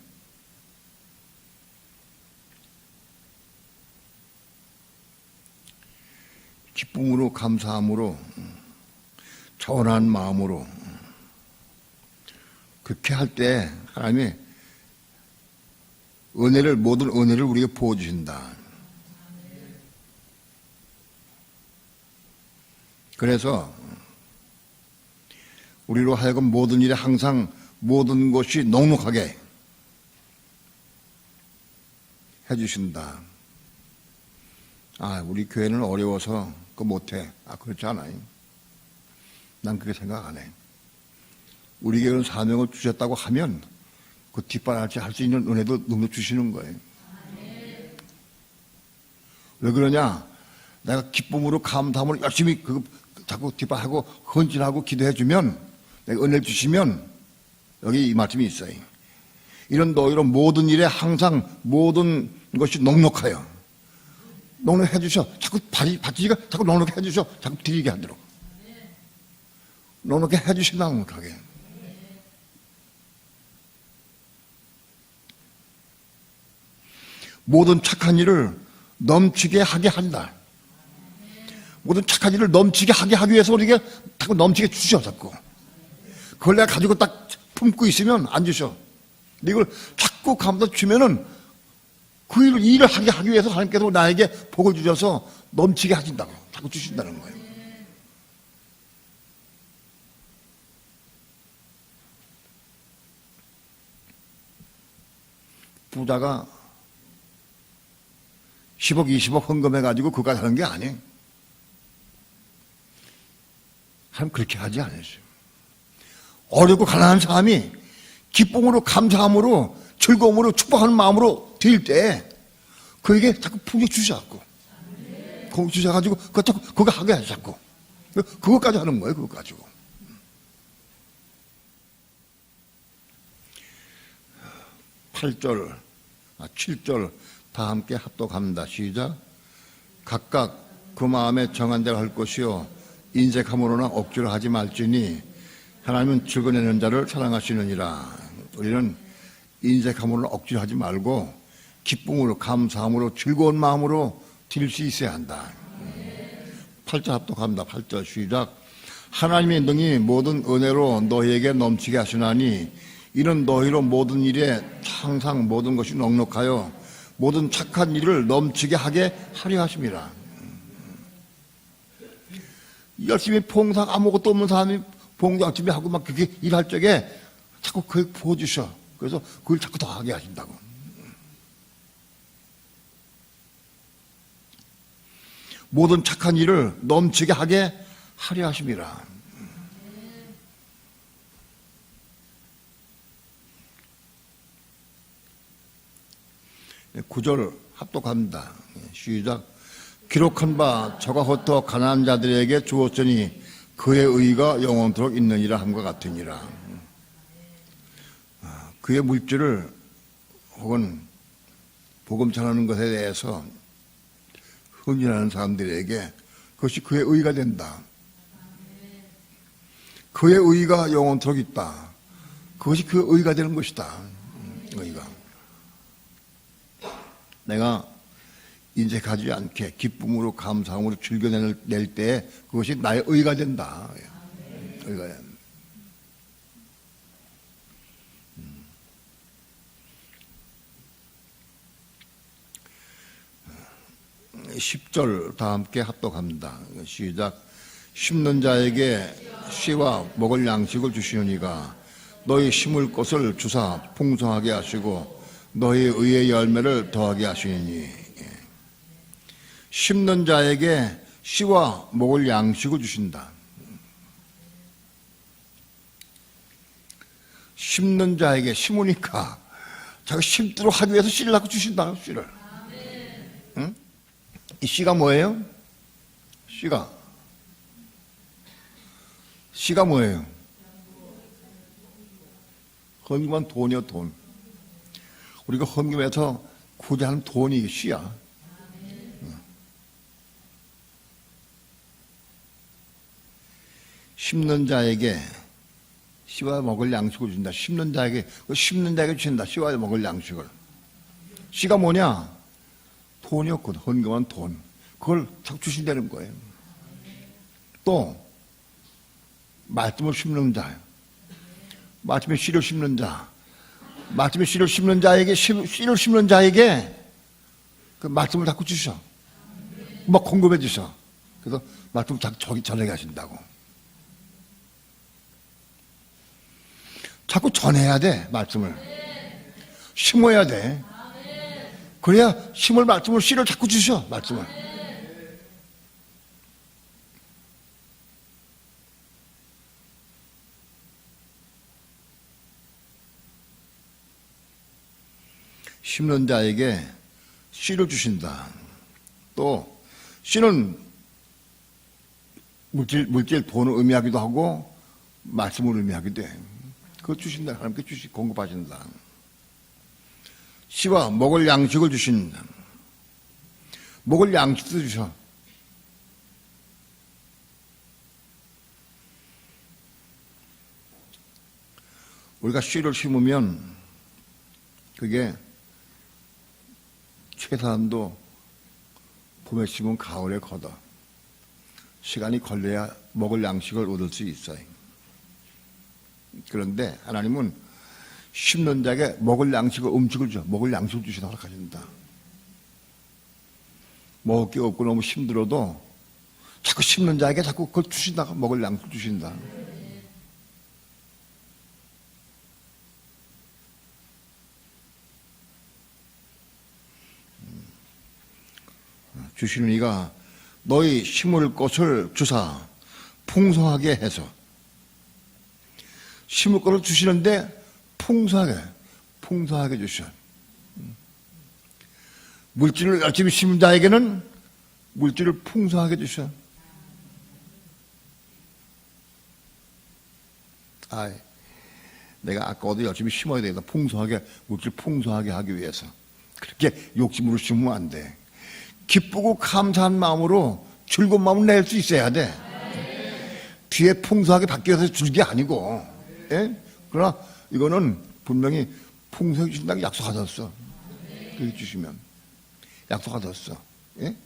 기쁨으로 감사함으로 차원한 마음으로 그렇게 할 때 하나님이 모든 은혜를 우리에게 부어주신다. 그래서 우리로 하여금 모든 일에 항상 모든 것이 넉넉하게 해주신다. 우리 교회는 어려워서 그거 못해. 그렇지 않아요. 난 그렇게 생각 안 해. 우리 교회는 사명을 주셨다고 하면 그 뒷바라지 할 수 있는 은혜도 능력 주시는 거예요. 왜 그러냐? 내가 기쁨으로 감사함으로 열심히 자꾸 뒷바라지하고 헌신하고 기도해주면 내가 은혜를 주시면 여기 이 말씀이 있어요. 이런 너희로 모든 일에 항상 모든 것이 넉넉하여 넉넉해 주셔. 자꾸 받치기가 자꾸 넉넉해 주셔. 자꾸 드리게 하도록. 넉넉해 해 주신다. 넉넉하게. 모든 착한 일을 넘치게 하게 한다. 모든 착한 일을 넘치게 하기 위해서 우리에게 자꾸 넘치게 주셔. 자꾸. 그걸 내가 가지고 딱 품고 있으면 안 주셔. 근데 이걸 자꾸 감다 주면은 그 일을 하기 위해서 하나님께서 나에게 복을 주셔서 넘치게 하신다고. 자꾸 주신다는 거예요. 부자가 10억, 20억 헌금해가지고 그까지 하는 게 아니에요. 하나님 그렇게 하지 않으세요. 어렵고 가난한 사람이 기쁨으로 감사함으로 즐거움으로 축복하는 마음으로 드릴 때 그에게 자꾸 풍요 주셔갖고 그거 주셔가지고 그거 하게 하셔갖고 그것까지 하는 거예요. 그거 가지고. (8절) 7절 다 함께 합독합니다. 시작. 각각 그 마음에 정한 대로 할 것이요 인색함으로나 억지로 하지 말지니 하나님은 즐거내는 자를 사랑하시느니라. 우리는 인색함으로나 억지로 하지 말고 기쁨으로 감사함으로 즐거운 마음으로 드릴 수 있어야 한다. 8절 합독합니다. 8절 시작. 하나님의 능히 모든 은혜로 너희에게 넘치게 하시나니 이는 너희로 모든 일에 항상 모든 것이 넉넉하여 모든 착한 일을 넘치게 하게 하려 하심이라. 열심히 봉사 아무것도 없는 사람이 봉사 열심히 하고 막 그렇게 일할 적에 자꾸 그걸 부어주셔. 그래서 그걸 자꾸 더 하게 하신다고. 모든 착한 일을 넘치게 하게 하려 하심이라. 구절 합독합니다. 시작. 기록한 바 저가 흩어 가난한 자들에게 주었으니 그의 의가 영원토록 있느니라 함과 같으니라. 그의 물질을 혹은 복음 전하는 것에 대해서 헌신하는 사람들에게 그것이 그의 의가 된다. 그의 의가 영원토록 있다. 그것이 그의 의가 되는 것이다. 의가. 내가 인색하지 않게 기쁨으로 감사함으로 즐겨낼 때에 그것이 나의 의가 된다. 의가 된다. 10절 다 함께 합독합니다. 시작. 심는 자에게 씨와 먹을 양식을 주시느니가 너희 심을 것을 주사 풍성하게 하시고 너희 의의 열매를 더하게 하시니. 심는 자에게 씨와 먹을 양식을 주신다. 심는 자에게 심으니까 자기 심도록 하기 위해서 씨를 낳고 주신다. 씨를. 응? 이 씨가 뭐예요? 씨가 뭐예요? 헌금한 돈이요, 돈. 우리가 헌금해서 구제하는 돈이 씨야. 심는 자에게 씨와 먹을 양식을 준다. 심는 자에게 주신다. 씨와 먹을 양식을. 씨가 뭐냐? 돈이었거든. 헌금한 돈. 그걸 자꾸 주신다는 거예요. 또 말씀을 심는 자, 말씀에 씨를 심는 자, 말씀에 씨를 심는 자에게 씨를 심는 자에게 그 말씀을 자꾸 주셔. 막 공급해 주셔. 그래서 말씀 자꾸 전하게 하신다고. 자꾸 전해야 돼. 말씀을 심어야 돼. 그래야 심을 말씀을 씨를 자꾸 주셔. 말씀을. 심는 자에게 씨를 주신다. 또 씨는 물질 돈을 의미하기도 하고 말씀을 의미하기도 해. 그거 주신다. 하나님께 공급하신다. 씨와 먹을 양식을 주신다. 먹을 양식도 주셔. 우리가 씨를 심으면 그게 최소한도 봄에 심으면 가을에 걷어. 시간이 걸려야 먹을 양식을 얻을 수 있어요. 그런데 하나님은 심는 자에게 먹을 양식을 음식을 줘. 먹을 양식을 주시도록 하신다. 먹을 게 없고 너무 힘들어도 자꾸 심는 자에게 자꾸 그걸 주신다. 먹을 양식을 주신다. 주시는 이가 너희 심을 것을 주사 풍성하게 해서 심을 것을 주시는데 풍성하게 주셔. 물질을 열심히 심은 자에게는 물질을 풍성하게 주셔. 내가 아까워도 열심히 심어야 되겠다. 물질 풍성하게 하기 위해서. 그렇게 욕심으로 심으면 안 돼. 기쁘고 감사한 마음으로 즐거운 마음을 낼 수 있어야 돼. 뒤에 풍성하게 바뀌어서 줄 게 아니고. 예? 그러나 이거는 분명히 풍성히 주신다고 약속하셨어. 그렇게 주시면 약속하셨어. 예?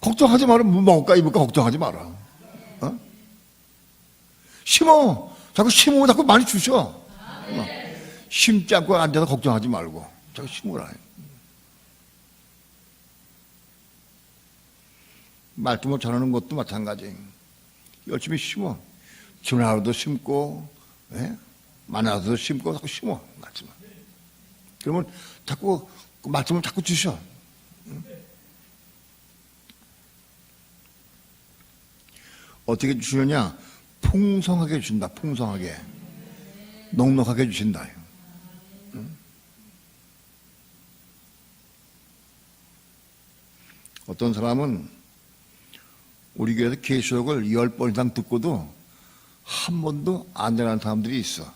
걱정하지 마라. 뭐 먹을까 입을까 걱정하지 마라. 어? 심어. 자꾸 심으면 자꾸 많이 주셔. 심지 않고 앉아서 걱정하지 말고 자꾸 심으라. 말씀을 전하는 것도 마찬가지. 열심히 심어. 지나라도 심고, 예? 만나도 심고, 자꾸 심어. 말씀을. 그러면 자꾸, 그 말씀을 자꾸 주셔. 어떻게 주느냐? 풍성하게 주신다. 풍성하게. 넉넉하게 주신다. 어떤 사람은 우리 교회에서 계시록을 10번 이상 듣고도 한 번도 안 되는 사람들이 있어.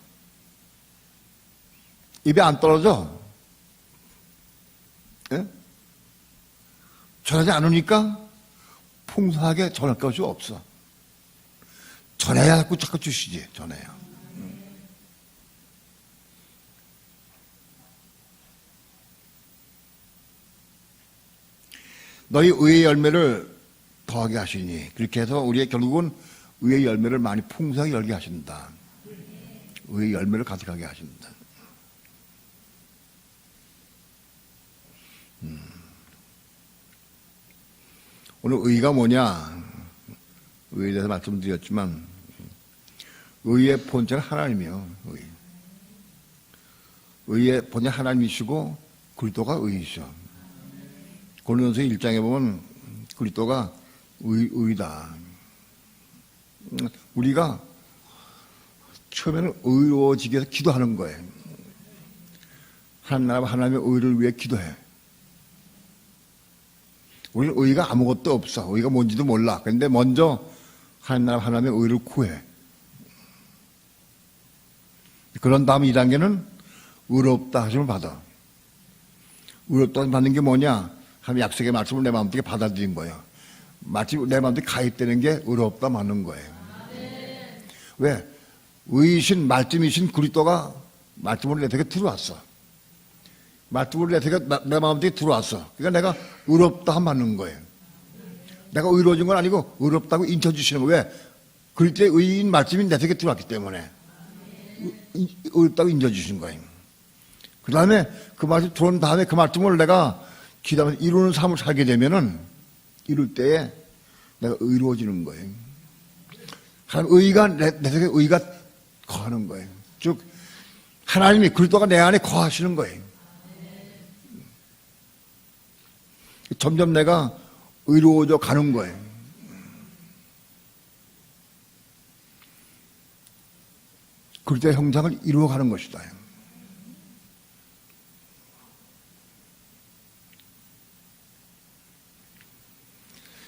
입에 안 떨어져. 예? 전하지 않으니까 풍성하게 전할 것이 없어. 전해야 자꾸 주시지. 전해야. 너희 의의 열매를 더하게 하시니, 그렇게 해서 우리의 결국은 의의 열매를 많이 풍성하게 열게 하신다. 의의 열매를 가득하게 하신다. 오늘 의가 뭐냐? 의에 대해서 말씀드렸지만 의의 본체는 하나님이요. 의의 본체 하나님이시고 그리스도가 의이셔. 고린도서 1장에 보면 그리스도가 의다. 우리가 처음에는 의로워지기 위해서 기도하는 거예요. 하나님 나라와 하나님의 의를 위해 기도해. 우리는 의가 아무것도 없어. 의가 뭔지도 몰라. 그런데 먼저 하나님 나라와 하나님의 의를 구해. 그런 다음 2단계는 의롭다 하심을 받아. 의롭다 하심 받는 게 뭐냐? 하나님 약속의 말씀을 내 마음속에 받아들인 거예요. 마치 내 마음속에 가입되는 게 의롭다 맞는 거예요. 왜? 의이신 말씀이신 그리스도가 말씀으로 내 속에 들어왔어. 말씀으로 내 속에 내 마음속에 들어왔어. 그러니까 내가 의롭다 맞는 거예요. 내가 의로워진 건 아니고 의롭다고 인쳐주시는 거예요. 왜? 그리스도의 의인 말씀이 내 속에 들어왔기 때문에 의롭다고 인쳐주신 거예요. 그 다음에 그 말씀 들어온 다음에 그 말씀을 내가 기도하면서 이루는 삶을 살게 되면은 이룰 때에 내가 의로워지는 거예요. 하나님 의가 내 속에 의가 거하는 거예요. 즉 하나님이 그리스도가 내 안에 거하시는 거예요. 점점 내가 의로워져 가는 거예요. 그리스도의 형상을 이루어가는 것이다.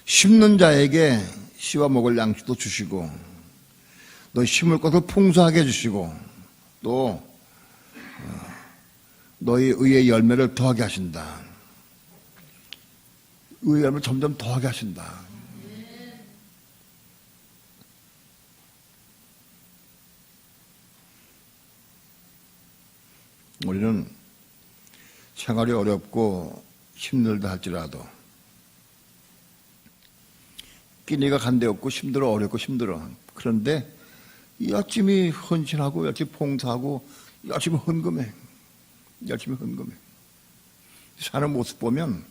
심는 자에게 씨와 먹을 양식도 주시고 너 심을 것을 풍성하게 해주시고 또 너희 의의 열매를 더하게 하신다. 의의 열매를 점점 더하게 하신다. 우리는 생활이 어렵고 힘들다 할지라도 끼니가 간데 없고 힘들어 어렵고 힘들어. 그런데 열심히 헌신하고 열심히 봉사하고 열심히 헌금해. 열심히 헌금해. 사는 모습 보면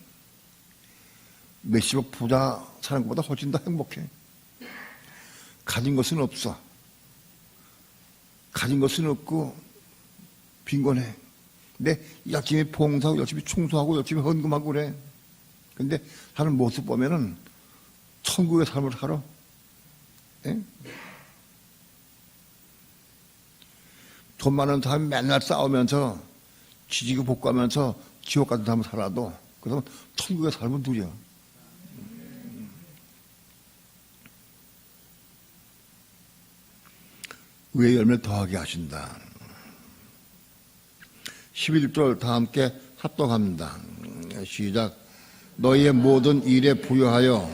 몇십억 부자 사는 것보다 훨씬 더 행복해. 가진 것은 없어. 가진 것은 없고 빈곤해. 근데 열심히 봉사하고 열심히 충성하고 열심히 헌금하고 그래. 근데 사는 모습 보면은 천국의 삶을 살아. 예? 돈 많은 사람이 맨날 싸우면서 지지고 볶고하면서 지옥 같은 삶을 살아도 그래서 천국의 삶은 누려. 의의 열매를 더하게 하신다. 11절 다 함께 합동합니다. 시작. 너희의 모든 일에 부여하여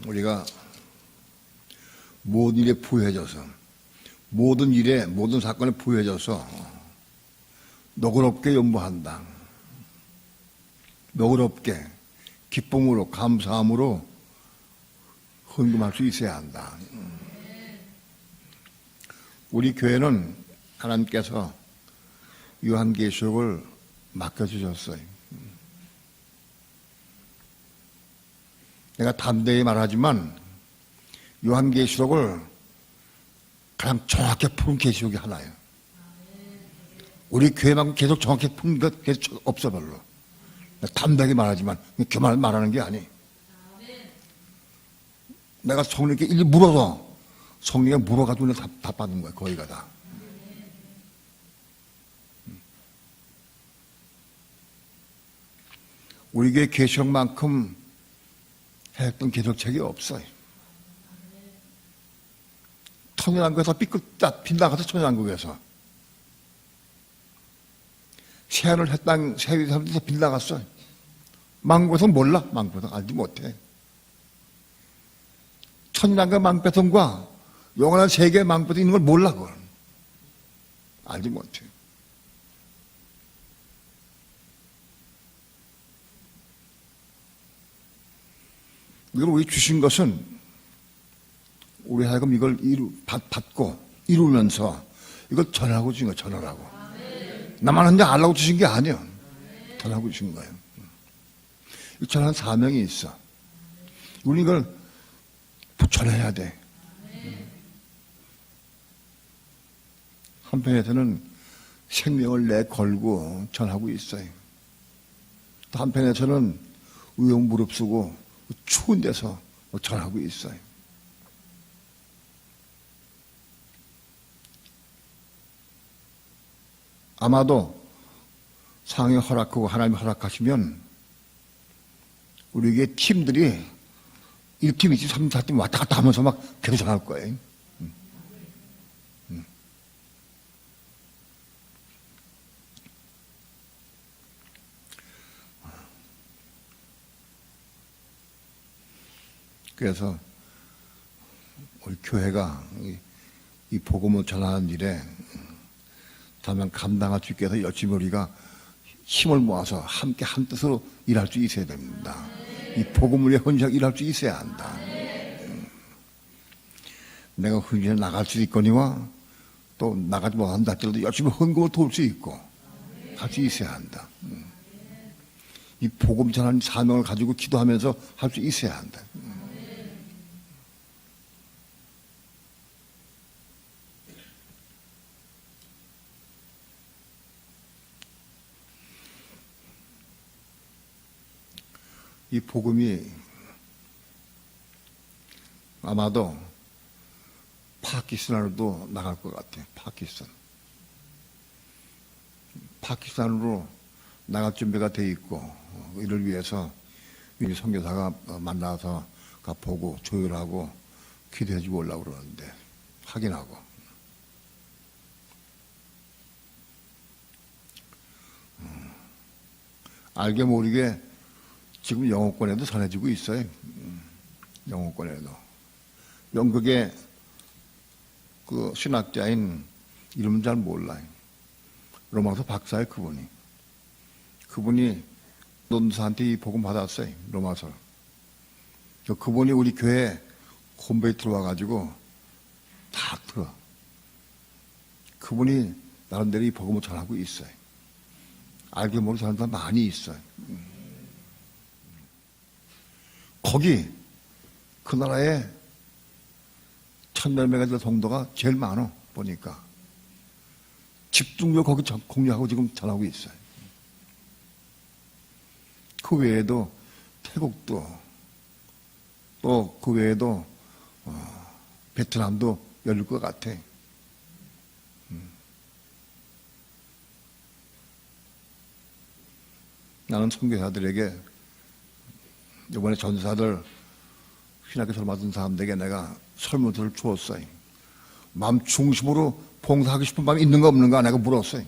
우리가 모든 일에 부여해져서 모든 일에 모든 사건에 부여해져서 너그럽게 연부한다. 너그럽게 기쁨으로 감사함으로 헌금할 수 있어야 한다. 우리 교회는 하나님께서 요한계시록을 맡겨주셨어요. 내가 담대히 말하지만 요한계시록을 가장 정확히 푼 계시록이 하나예요. 우리 교회만큼 계속 정확히 푼 것 없어 별로. 담대하게 말하지만 그만 말하는 게 아니. 내가 성령께 일일이 물어서 성령에 물어가지고 답 받는 거야. 거기가 다. 우리 교회 계시록만큼 했던 계시록책이 없어요. 천연한국에서 삐끗 빗나가서 천연한국에서 세안을 했던 세위에서 빗나갔어요. 망고성 몰라. 망고성 알지 못해. 천연한국 망배성과 영원한 세계의 망배성 있는 걸 몰라. 그걸 알지 못해. 이걸 우리 주신 것은 우리 하여금 이걸 받고 이루면서 이걸 전하고 주신 거예요. 전하라고. 나만 혼자 알라고 주신 게 아니에요. 전하고 주신 거예요. 전하는 사명이 있어. 우리 이걸 전해야 돼. 한편에서는 생명을 내걸고 전하고 있어요. 또 한편에서는 의욕 무릅쓰고 추운 데서 전하고 있어요. 아마도 상황이 허락하고 하나님이 허락하시면 우리에게 팀들이 1팀, 2팀, 3팀, 4팀 왔다 갔다 하면서 막 계속 전할 거예요. 그래서 우리 교회가 이 복음을 전하는 일에 다만 감당할 수 있게 해서 열심히 우리가 힘을 모아서 함께 한 뜻으로 일할 수 있어야 됩니다. 이 복음을 위해 헌신하고 일할 수 있어야 한다. 내가 헌신에 나갈 수 있거니와 또 나가지 못한다 할지라도 열심히 헌금을 도울 수 있고 할 수 있어야 한다. 이 복음 전하는 사명을 가지고 기도하면서 할 수 있어야 한다. 이 복음이 아마도 파키스탄으로도 나갈 것 같아요. 파키스탄으로 나갈 준비가 돼 있고 이를 위해서 우리 선교사가 만나서 보고 조율하고 기도해 주고 오려고 그러는데 확인하고 알게 모르게 지금 영어권에도 전해지고 있어요. 영어권에도. 영국의 그 신학자인 이름은 잘 몰라요. 로마서 박사예요, 그분이 논사한테 이 복음 받았어요, 로마서. 그분이 우리 교회 홈베이 들어와가지고 다 들어. 그분이 나름대로 이 복음을 전하고 있어요. 알게 모르는 사람들 많이 있어요. 거기 그 나라에 1000몇 명가 될 정도가 제일 많아 보니까 집중적으로 거기 공유하고 지금 전하고 있어요. 그 외에도 태국도 또 그 외에도 베트남도 열릴 것 같아. 나는 선교사들에게 이번에 전사들 신학교 설 받은 사람들에게 내가 설문서를 주었어요. 마음 중심으로 봉사하고 싶은 마음이 있는가 없는가 내가 물었어요.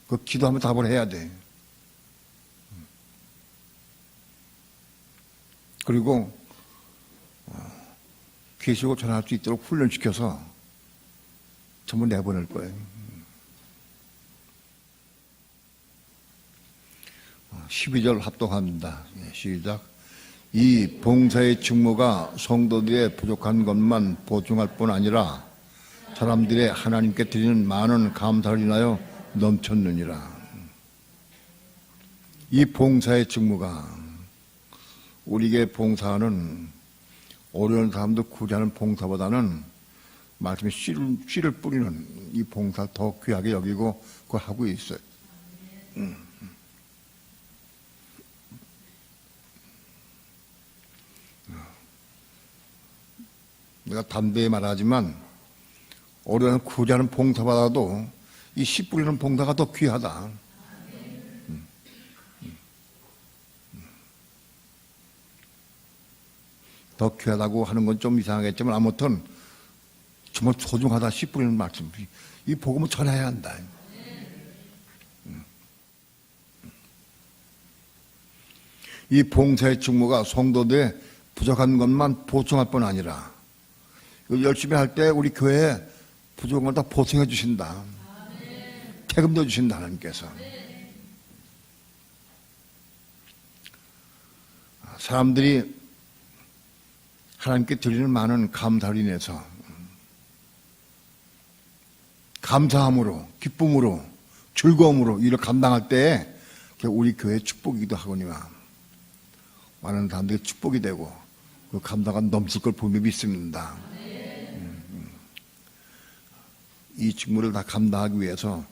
그 기도하면 답을 해야 돼. 그리고 계시고 전할 수 있도록 훈련시켜서 전부 내보낼 거예요. 12절 합독합니다. 시작. 이 봉사의 직무가 성도들의 부족한 것만 보충할 뿐 아니라 사람들의 하나님께 드리는 많은 감사를 인하여 넘쳤느니라. 이 봉사의 직무가 우리에게 봉사하는 어려운 사람들 구제하는 봉사보다는 말씀에 씨를 뿌리는 이 봉사를 더 귀하게 여기고 그걸 하고 있어요. 내가 담대히 말하지만 어려운 구제하는 봉사보다도 이 씨 뿌리는 봉사가 더 귀하다. 더 귀하다고 하는 건 좀 이상하겠지만 아무튼 정말 소중하다 씨 뿌리는 말씀. 이 복음을 전해야 한다. 이 봉사의 직무가 성도들의 부족한 것만 보충할 뿐 아니라 열심히 할 때 우리 교회에 부족한 걸 다 보충해 주신다. 책임져 주신다 하나님께서. 사람들이 하나님께 드리는 많은 감사를 인해서 감사함으로 기쁨으로 즐거움으로 일을 감당할 때에 우리 교회의 축복이기도 하거니와 많은 사람들의 축복이 되고 그 감사가 넘칠 걸 분명히 믿습니다. 이 직무를 다 감당하기 위해서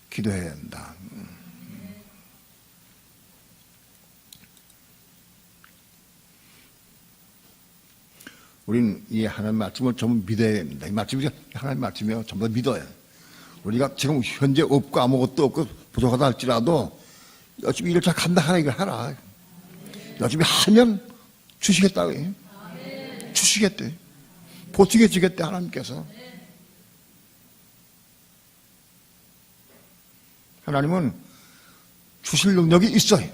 기도해야 한다. 우리는 이 하나님 말씀을 전부 믿어야 됩니다. 이 말씀이 하나님 말씀이요. 전부 다 믿어야 해요. 우리가 지금 현재 없고 아무것도 없고 부족하다 할지라도 열심히 일을 잘 감당하라 이걸 하라. 열심히 하면 주시겠다고 해요. 주시겠대. 보충해 주겠대 하나님께서. 하나님은 주실 능력이 있어요.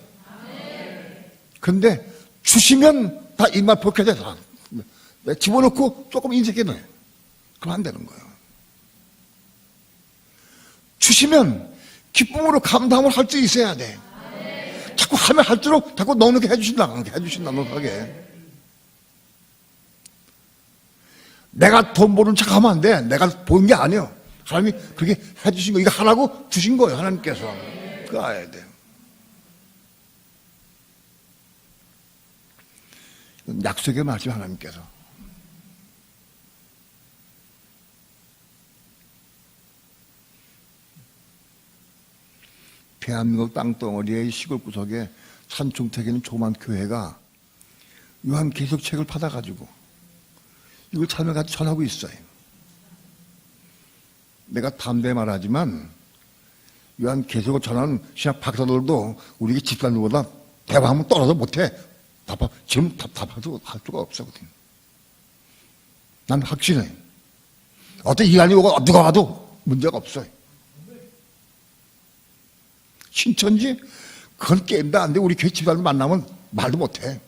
그런데 주시면 다 입맛 벗게 돼서 집어넣고 조금 인색해 넣어요. 그럼 안 되는 거예요. 주시면 기쁨으로 감사함을 할 수 있어야 돼. 자꾸 하면 할수록 자꾸 넉넉히 해주신다. 해주신다, 넉넉하게. 내가 돈 버는 척 하면 안 돼. 내가 본 게 아니에요. 하나님이 그렇게 해주신 거, 이거 하라고 주신 거예요, 하나님께서. 그거 알아야 돼요. 약속의 말씀, 하나님께서. 대한민국 땅덩어리의 시골 구석에 산중택에 있는 조그만 교회가 요한 계시책을 받아가지고 이걸 참여같이 전하고 있어요. 내가 담대히 말하지만 요한 계시록을 전하는 신학 박사들도 우리 집사님보다 대화하면 떨어져 못해. 지금 답답해도 할 수가 없거든. 난 확신해. 어떤 이한이 오고 누가 와도 문제가 없어요. 신천지 그건 게임도 안 돼. 우리 교회 집사님 만나면 말도 못해.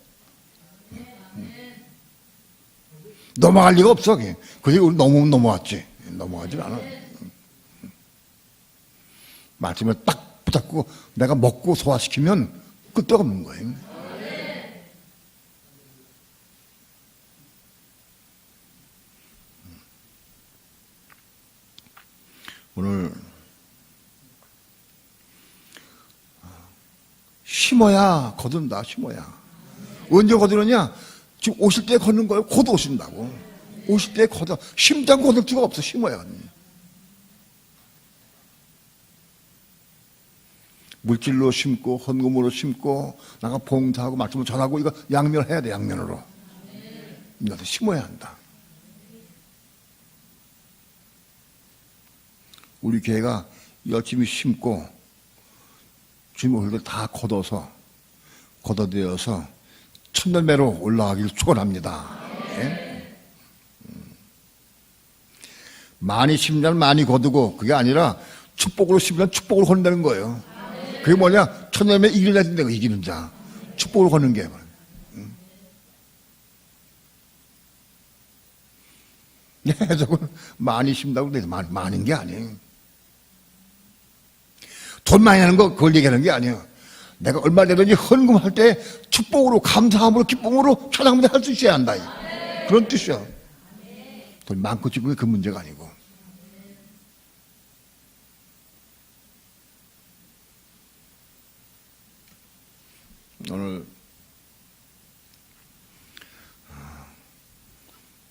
넘어갈 리가 없어. 그게 우리 넘어왔지. 넘어가질 않아. 말씀을 딱 붙잡고 내가 먹고 소화시키면 끄떡없는 거예요. 오늘 심어야 거둔다. 심어야. 언제 거두느냐? 지금 오실 때 걷는 거예요. 곧 오신다고. 오실 때 거둬. 심지 않고 거둘 수가 없어. 심어야. 물질로 심고 헌금으로 심고 나가 봉사하고 말씀을 전하고 이거 양면해야 돼. 양면으로. 나도 심어야 한다. 우리 교회가 열심히 심고 주님 오실 때 다 걷어서 걷어들여서 천년매로 올라가길 축원합니다. 예? 많이 심으면 많이 거두고 그게 아니라 축복으로 심으면 축복으로 건다는 거예요. 그게 뭐냐? 천년매 이기는 자, 이기는 자. 축복으로 거는 게. 저걸 많이 심다고 그래서 많은 게 아니에요. 돈 많이 하는 거 그걸 얘기하는 게 아니에요. 내가 얼마 되든지 헌금할 때 축복으로 감사함으로 기쁨으로 찬양하면서 할 수 있어야 한다. 그런 뜻이야. 돈 많고 적은 게 그 문제가 아니고. 오늘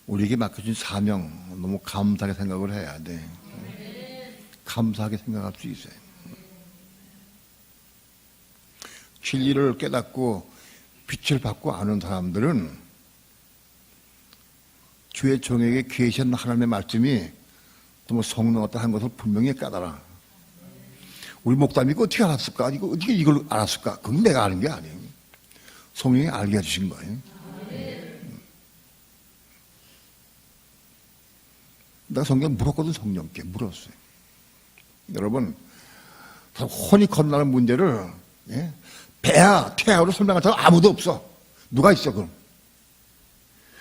우리에게 맡겨진 사명 너무 감사하게 생각을 해야 돼. 감사하게 생각할 수 있어요. 진리를 깨닫고 빛을 받고 아는 사람들은 주의 종에게 계신 하나님의 말씀이 또 성령 어떠한 것을 분명히 깨달아. 우리 목사님이 어떻게 알았을까? 어떻게 이걸 알았을까? 그건 내가 아는 게 아니에요. 성령이 알게 해주신 거예요. 내가 성경 물었거든. 성령께 물었어요. 여러분, 혼이 건너는 문제를 배야 태아로 설명할 사람 아무도 없어. 누가 있어 그럼?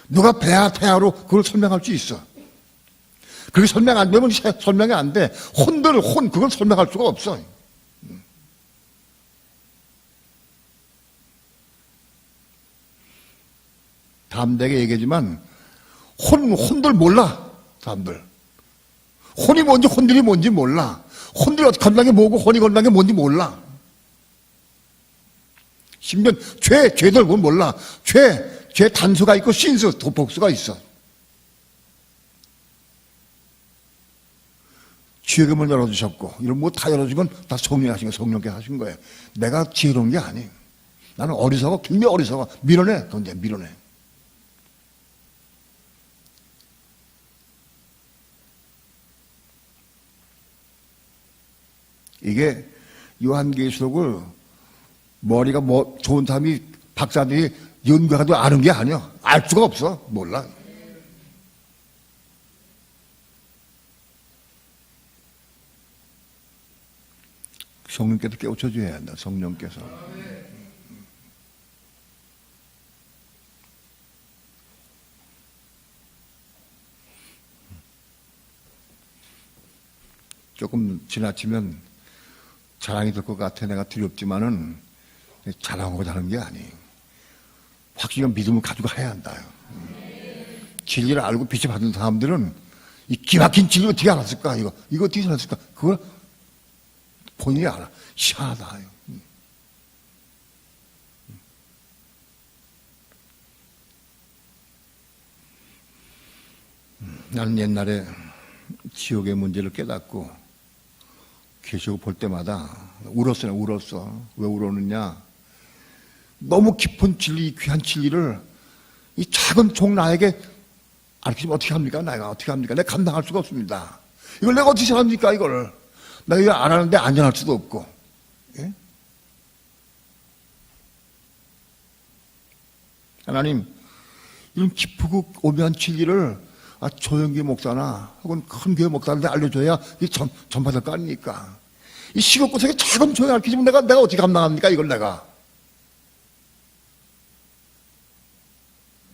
누가 배야 태아로 그걸 설명할 수 있어? 그게 설명 안 되면 설명이 안 돼. 혼 그걸 설명할 수가 없어. 담대하게 얘기하지만 혼들 몰라. 사람들 혼이 뭔지 혼들이 뭔지 몰라. 혼들이 건너게 뭐고 혼이 건너게 뭔지 몰라. 심지어 죄들 그건 몰라. 죄 단수가 있고 신수 복수가 있어. 지혜의 문을 열어주셨고 이런 뭐 다 열어준 건 다 성령이 하신 거예요. 성령께서 하신 거예요. 내가 지혜로운 게 아니에요. 나는 어리석어. 굉장히 어리석어. 밀어내. 그런데 밀어내. 이게 요한계시록을 머리가 좋은 사람이 박사들이 연구해도 아는 게 아니야. 알 수가 없어. 몰라. 성령께서 깨우쳐줘야 한다. 성령께서. 조금 지나치면 자랑이 될 것 같아. 내가 두렵지만은 자랑하고 자는 게 아니에요. 확실한 믿음을 가지고 해야 한다. 진리를 알고 빛을 받은 사람들은 이 기막힌 진리 어떻게 알았을까? 이거 어떻게 알았을까? 그걸 본인이 알아. 희한하다. 나는 옛날에 지옥의 문제를 깨닫고 계시록 볼 때마다 울었어. 왜 울었느냐? 너무 깊은 진리, 귀한 진리를 이 작은 종 나에게 알려주면 어떻게 합니까? 내가 어떻게 합니까? 내가 감당할 수가 없습니다. 이걸 내가 어떻게 합니까? 이걸 내가 이거 안 하는데 안전할 수도 없고. 예? 하나님, 이런 깊고 오묘한 진리를 조영기 목사나 혹은 큰 교회 목사한테 알려줘야 이 전파될 거 아닙니까? 이 시골구석에 작은 교회 알려주면 내가 어떻게 감당합니까? 이걸 내가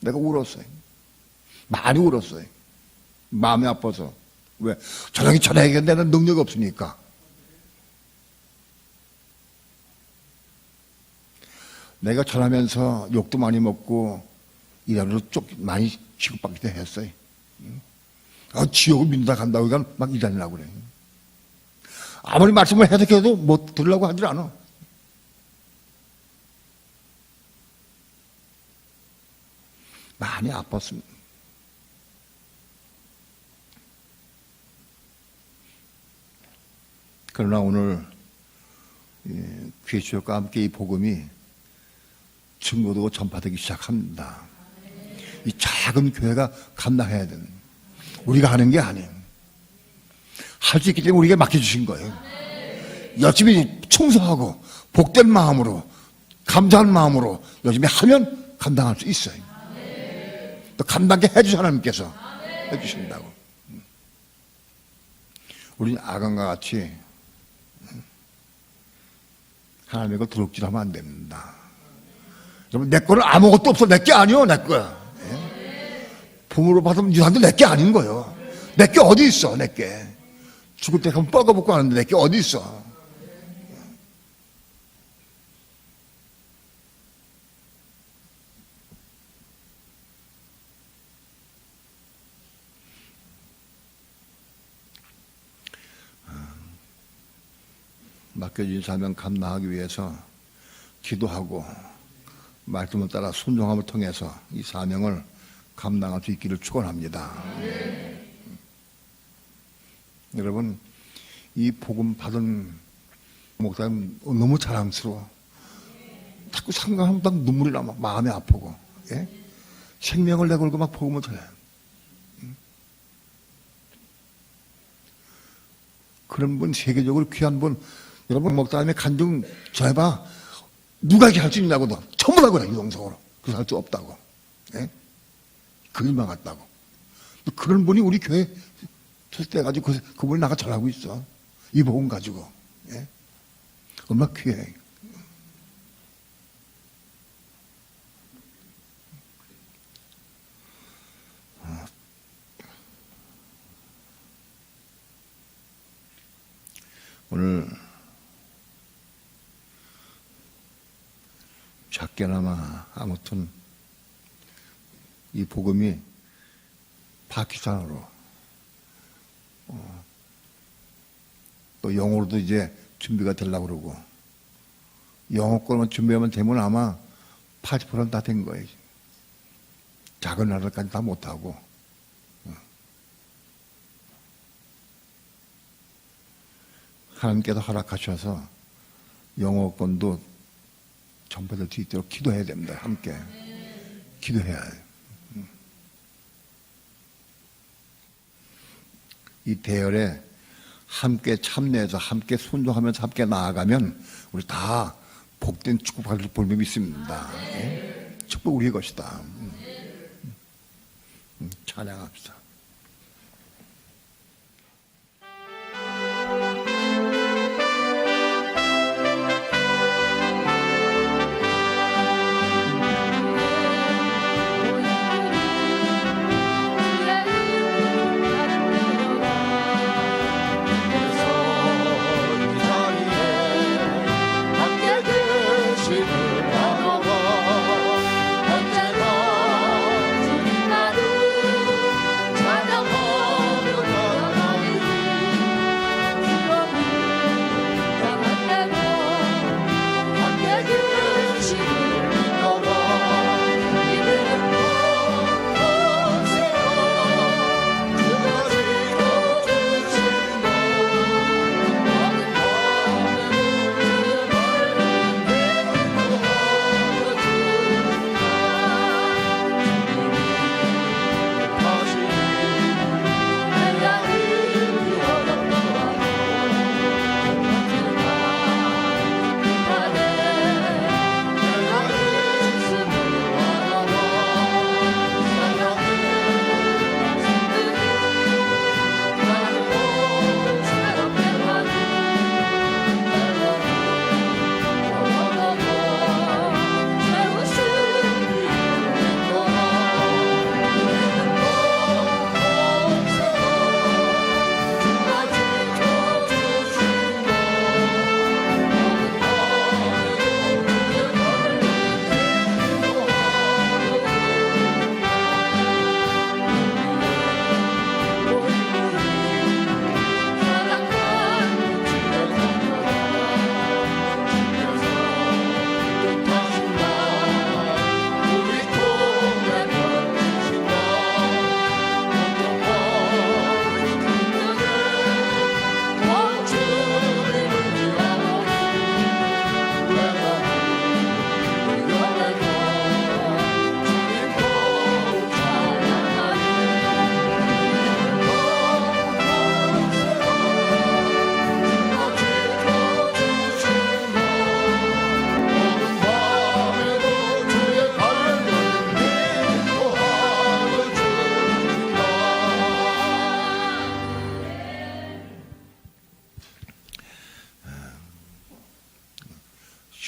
울었어요. 많이 울었어요. 마음이 아파서. 왜? 저녁이 전해야겠는데 나는 능력이 없으니까. 내가 전하면서 욕도 많이 먹고 이래로 많이 취급받기도 했어요. 지옥을 믿는다 간다고 그러니까 막 이다니라고 그래. 아무리 말씀을 해석해도 못 들으려고 하질 않아. 많이 아팠습니다. 그러나 오늘 계시록과 함께 이 복음이 증거되고 전파되기 시작합니다. 이 작은 교회가 감당해야 되는, 우리가 하는 게 아니에요. 할 수 있기 때문에 우리에게 맡겨주신 거예요. 열심히 충성하고 복된 마음으로 감사하는 마음으로 열심히 하면 감당할 수 있어요. 또 감당하게 해주셔 하나님께서 해주신다고. 우리는 아간과 같이 하나님의 걸 도둑질하면 안 됩니다. 여러분, 내 거는 아무것도 없어. 내 게 아니요, 내 거야. 부모로 받으면 유산도 내 게 아닌 거예요. 내 게 어디 있어, 내 게. 죽을 때 가면 뻐거벗고 하는데 내 게 어디 있어. 맡겨진 사명 감당하기 위해서 기도하고 말씀을 따라 순종함을 통해서 이 사명을 감당할 수 있기를 축원합니다. 여러분, 이 복음 받은 목사님 너무 자랑스러워. 자꾸 상관하면 딱 눈물이 나, 막 마음이 아프고, 예? 생명을 내걸고 막 복음을 전해. 그런 분, 세계적으로 귀한 분, 여러분, 목사님의 간증 전해봐. 누가 이렇게 할 수 있냐고도. 전부 다 그래, 유동성으로. 그래서 할 수 없다고. 예? 그 일만 같다고. 그런 분이 우리 교회 출세해가지고 그분이 나가 전하고 있어. 이 복음 가지고. 예? 얼마나 귀해. 오늘 작게나마 아무튼 이 복음이 파키스탄어로 또 영어로도 이제 준비가 되려고 그러고 영어 거만 준비하면 되면 아마 80%는 다 된 거예요. 작은 나라까지 다 못하고 하나님께서 허락하셔서 영어권도 전파될 수 있도록 기도해야 됩니다. 함께 기도해야 해요. 이 대열에 함께 참여해서 함께 순종하면서 함께 나아가면 우리 다 복된 축복받을 볼을 믿습니다. 예? 축복 우리의 것이다. 찬양합시다.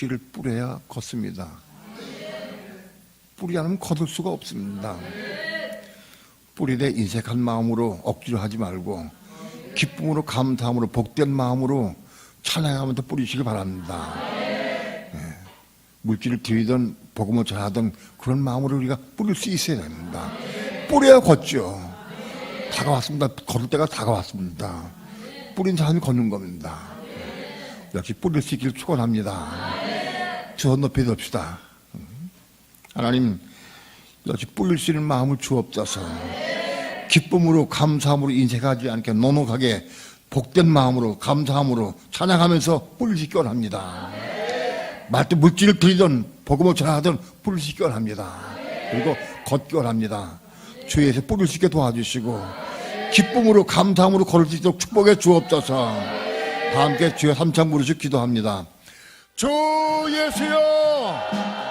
씨를 뿌려야 걷습니다. 뿌리지 않으면 거둘 수가 없습니다. 뿌리되 인색한 마음으로 억지로 하지 말고 기쁨으로 감사함으로 복된 마음으로 찬양하면서 뿌리시길 바랍니다. 물질을 드리든 복음을 전하든 그런 마음으로 우리가 뿌릴 수 있어야 됩니다. 뿌려야 걷죠. 다가왔습니다. 걸을 때가 다가왔습니다. 뿌린 사람이 걷는 겁니다. 역시 뿌릴 수 있기를 축원합니다. 두 손 높이 듭시다. 하나님, 역시 뿌릴 수 있는 마음을 주옵소서. 기쁨으로 감사함으로 인색하지 않게 노노하게 복된 마음으로 감사함으로 찬양하면서 뿌릴 수 있기 원합니다. 말도 물질을 드리든 복음을 전하든 뿌릴 수 있기 원합니다. 그리고 걷기 원합니다. 주에서 뿌릴 수 있게 도와주시고 기쁨으로 감사함으로 걸을 수 있도록 축복해 주옵소서. 다 함께 주여 삼창 부르시 기도합니다. 주 예수여